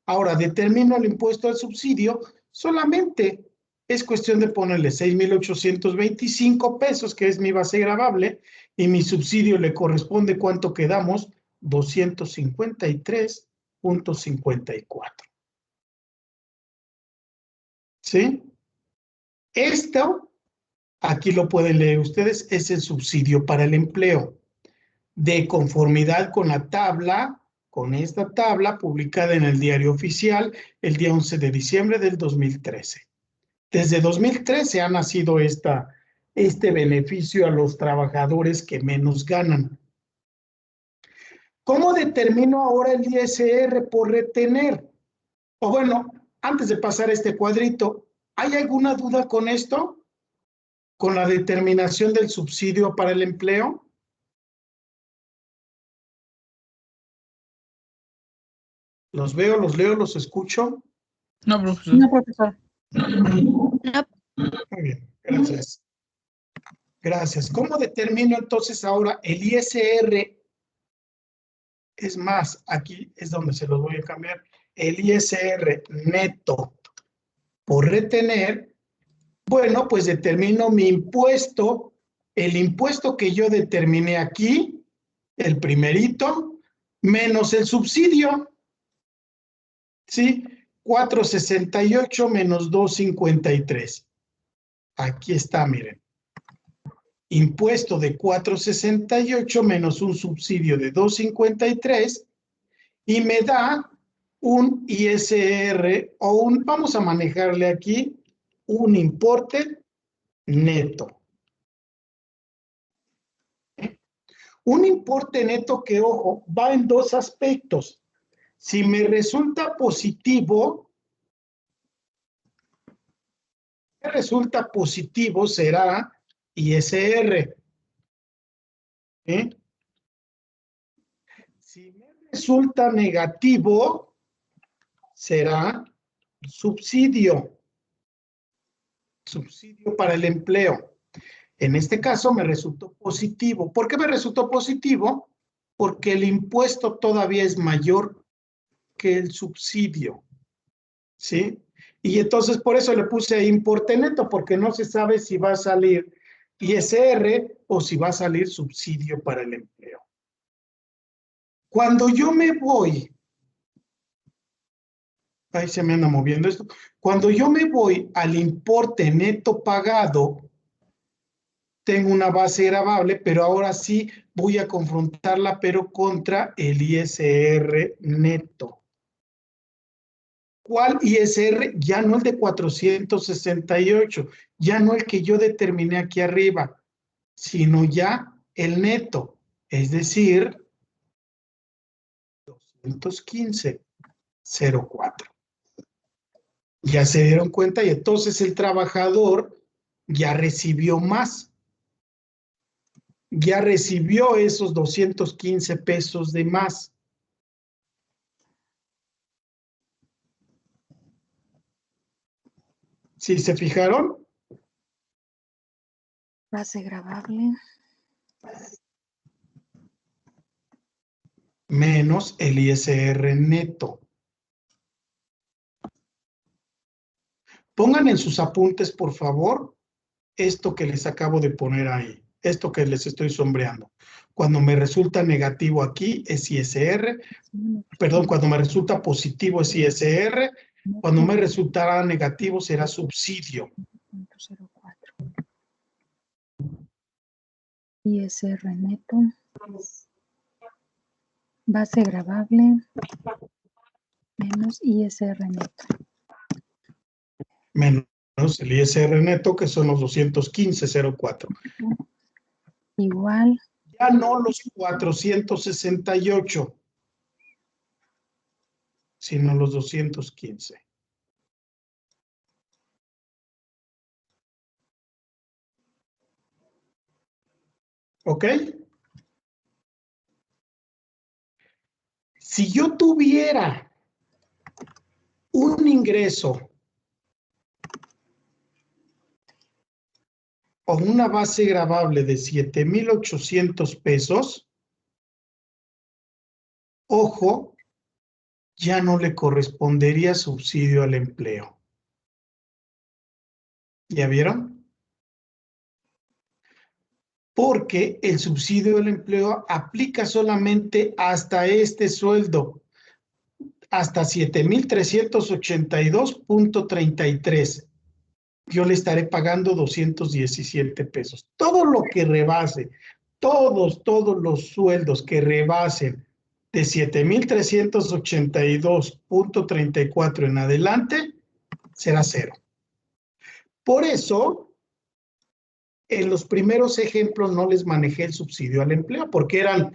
Ahora determino el impuesto al subsidio, solamente es cuestión de ponerle 6,825 pesos, que es mi base gravable, y mi subsidio le corresponde, ¿cuánto quedamos? 253,54. ¿Sí? Esto, aquí lo pueden leer ustedes, es el subsidio para el empleo, de conformidad con la tabla, con esta tabla publicada en el Diario Oficial el día 11 de diciembre del 2013. Desde 2013 ha nacido este beneficio a los trabajadores que menos ganan. ¿Cómo determino ahora el ISR por retener? O bueno, antes de pasar este cuadrito, ¿hay alguna duda con esto? ¿Con la determinación del subsidio para el empleo? Los veo, los leo, los escucho. No, profesor. No, profesor. No, Muy bien, gracias. Gracias. ¿Cómo determino entonces ahora el ISR Es más, aquí es donde se los voy a cambiar. El ISR neto por retener, bueno, pues determino mi impuesto, el impuesto que yo determiné aquí, el primerito, menos el subsidio, ¿sí? 468 menos 253. Aquí está, miren. Impuesto de 468 menos un subsidio de 253 y me da un ISR o un, vamos a manejarle aquí, un importe neto. Un importe neto que, ojo, va en dos aspectos. Si me resulta positivo, será ISR. Si me resulta negativo, será subsidio. Subsidio para el empleo. En este caso me resultó positivo. ¿Por qué me resultó positivo? Porque el impuesto todavía es mayor que el subsidio. ¿Sí? Y entonces por eso le puse importe neto, porque no se sabe si va a salir ISR o si va a salir subsidio para el empleo. Cuando yo me voy, ahí se me anda moviendo esto, cuando yo me voy al importe neto pagado, tengo una base gravable, pero ahora sí voy a confrontarla, pero contra el ISR neto. ¿Cuál ISR? Ya no el de 468, ya no el que yo determiné aquí arriba, sino ya el neto, es decir, 215.04. Ya se dieron cuenta y entonces el trabajador ya recibió más. Ya recibió esos 215 pesos de más. ¿Sí se fijaron? Base gravable. Menos el ISR neto. Pongan en sus apuntes, por favor, esto que les acabo de poner ahí, esto que les estoy sombreando. Cuando me resulta negativo aquí es ISR, perdón, cuando me resulta positivo es ISR, cuando me resultará negativo será subsidio. 0.04. ISR neto. Base gravable. Menos ISR neto. Menos el ISR neto, que son los 215.04. Igual. Ya no los 468, sino los 215. ¿Ok? Si yo tuviera un ingreso o una base gravable de 7,800 pesos, ojo, ya no le correspondería subsidio al empleo. ¿Ya vieron? Porque el subsidio del empleo aplica solamente hasta este sueldo, hasta 7,382.33. Yo le estaré pagando 217 pesos. Todo lo que rebase, todos los sueldos que rebasen de 7,382.34 en adelante, será cero. Por eso, en los primeros ejemplos no les manejé el subsidio al empleo, porque eran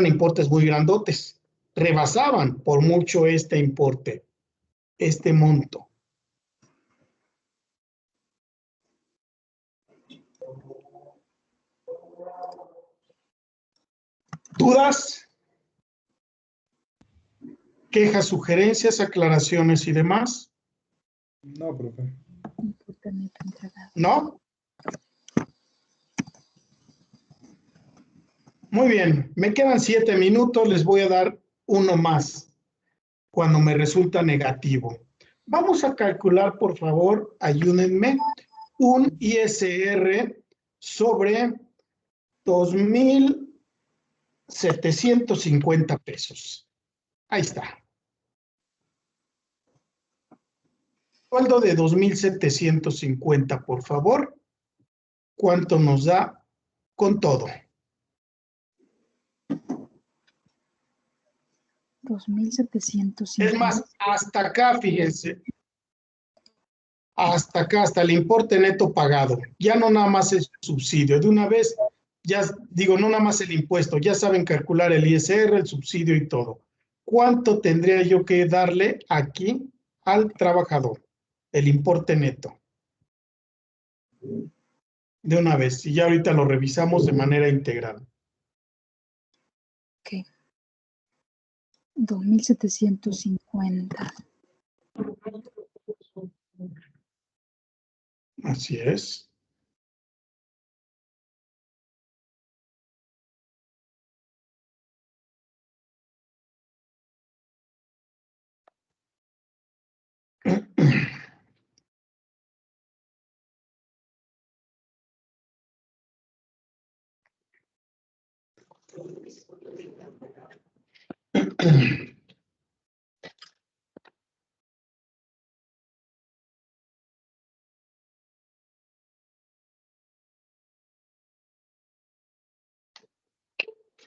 importes muy grandotes. Rebasaban por mucho este importe, este monto. ¿Dudas? ¿Quejas, sugerencias, aclaraciones y demás? No, profe. ¿No? Muy bien, me quedan 7 minutos, les voy a dar uno más cuando me resulta negativo. Vamos a calcular, por favor, ayúdenme, un ISR sobre 2,750 pesos. Ahí está. Sueldo de 2,750, por favor. ¿Cuánto nos da con todo? 2,750. Es más, hasta acá, fíjense. Hasta acá, hasta el importe neto pagado. Ya no nada más es subsidio. De una vez, ya digo, no nada más el impuesto. Ya saben calcular el ISR, el subsidio y todo. ¿Cuánto tendría yo que darle aquí al trabajador? El importe neto. De una vez. Y ya ahorita lo revisamos de manera integral. Ok. 2,750. Así es.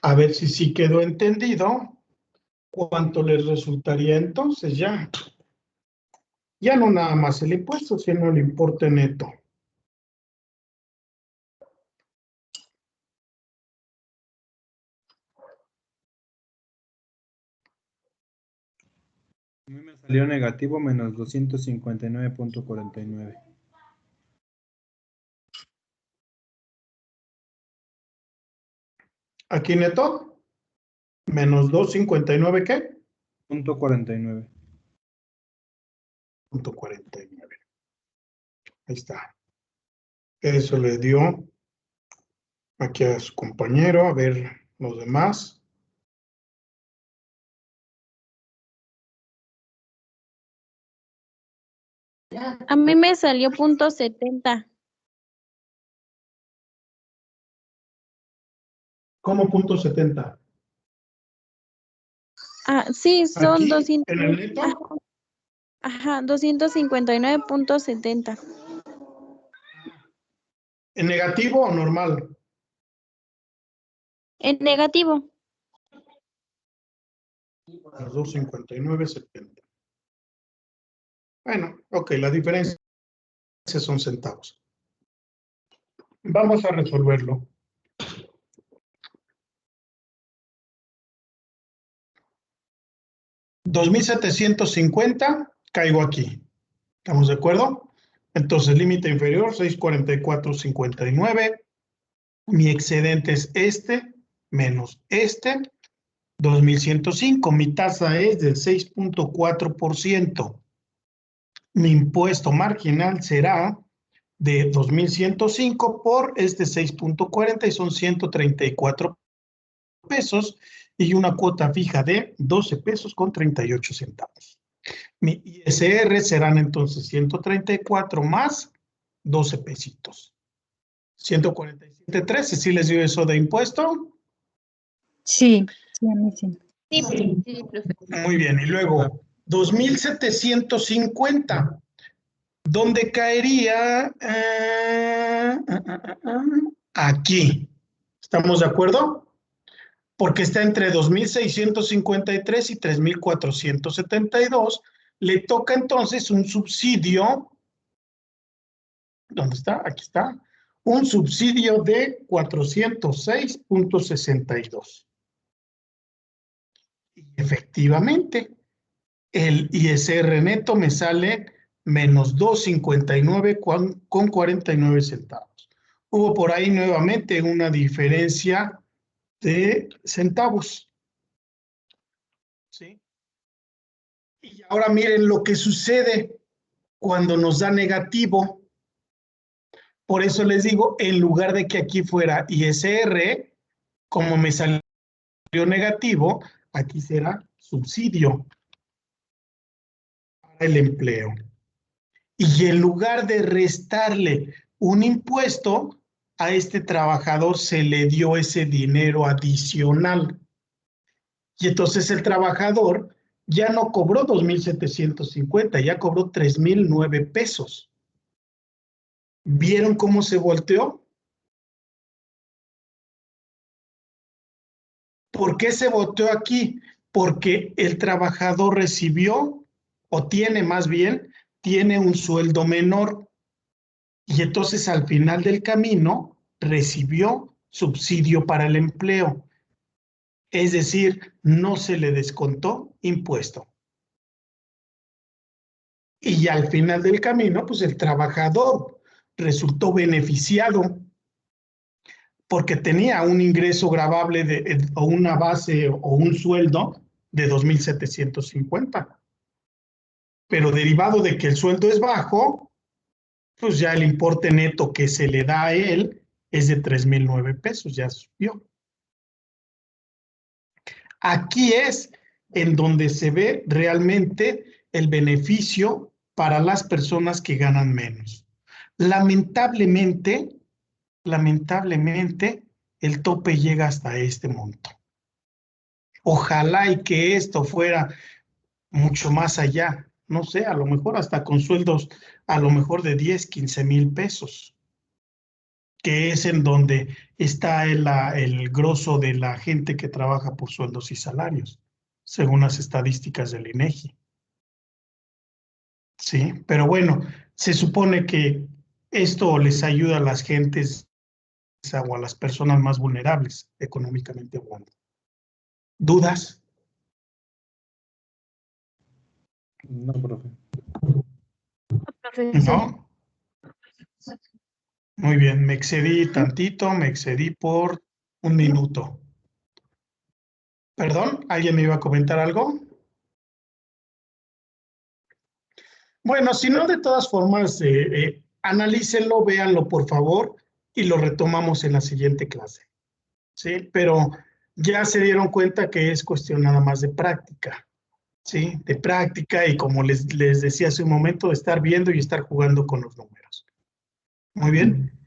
A ver si sí quedó entendido. ¿Cuánto les resultaría entonces ya? Ya no nada más el impuesto, sino el importe neto. A mí me salió negativo menos 259.49. Aquí neto, menos 259, ¿qué? Punto 49. Punto 49. Ahí está. Eso le dio aquí a su compañero. A ver los demás. A mí me salió .70. ¿Cómo punto 70? Ah, sí, son Aquí, 200. en el neto. Ajá, 259.70. ¿En negativo o normal? En negativo. Los 259.70. Bueno, ok, la diferencia son centavos. Vamos a resolverlo. $2,750, caigo aquí. ¿Estamos de acuerdo? Entonces, límite inferior, 644.59. Mi excedente es este, menos este, 2,105. Mi tasa es del 6.4%. Mi impuesto marginal será de 2,105 por este 6.40 y son 134 pesos y una cuota fija de 12 pesos con 38 centavos. Mi ISR serán entonces 134 más 12 pesitos. 147.13, ¿sí les dio eso de impuesto? Sí, sí, a mí sí. Sí, profe. Muy bien, y luego 2,750. ¿Dónde caería? Aquí. ¿Estamos de acuerdo? Porque está entre 2,653 y 3,472. Le toca entonces un subsidio. ¿Dónde está? Aquí está. Un subsidio de 406.62. Y efectivamente, el ISR neto me sale menos 259 con 49 centavos. Hubo por ahí nuevamente una diferencia de centavos. ¿Sí? Y ahora miren lo que sucede cuando nos da negativo. Por eso les digo, en lugar de que aquí fuera ISR, como me salió negativo, aquí será subsidio para el empleo. Y en lugar de restarle un impuesto, a este trabajador se le dio ese dinero adicional. Y entonces el trabajador ya no cobró 2,750, ya cobró 3,009 pesos. ¿Vieron cómo se volteó? ¿Por qué se volteó aquí? Porque el trabajador recibió, o tiene más bien, tiene un sueldo menor. Y entonces al final del camino recibió subsidio para el empleo. Es decir, no se le descontó impuesto. Y al final del camino, pues el trabajador resultó beneficiado porque tenía un ingreso gravable o una base o un sueldo de 2,750. Pero derivado de que el sueldo es bajo, pues ya el importe neto que se le da a él es de 3,009 pesos, ya subió. Aquí es en donde se ve realmente el beneficio para las personas que ganan menos. Lamentablemente, el tope llega hasta este monto. Ojalá y que esto fuera mucho más allá, no sé, a lo mejor hasta con sueldos a lo mejor de 10, 15 mil pesos, que es en donde está el grosso de la gente que trabaja por sueldos y salarios, según las estadísticas del INEGI. Sí, pero bueno, se supone que esto les ayuda a las gentes o a las personas más vulnerables, económicamente hablando. ¿Dudas? No, profe. ¿No? Muy bien, me excedí tantito, me excedí por 1 minuto. ¿Perdón? ¿Alguien me iba a comentar algo? Bueno, si no, de todas formas, analícenlo, véanlo, por favor, y lo retomamos en la siguiente clase. ¿Sí? Pero ya se dieron cuenta que es cuestión nada más de práctica. ¿Sí? De práctica y como les decía hace un momento, de estar viendo y estar jugando con los números. Muy bien.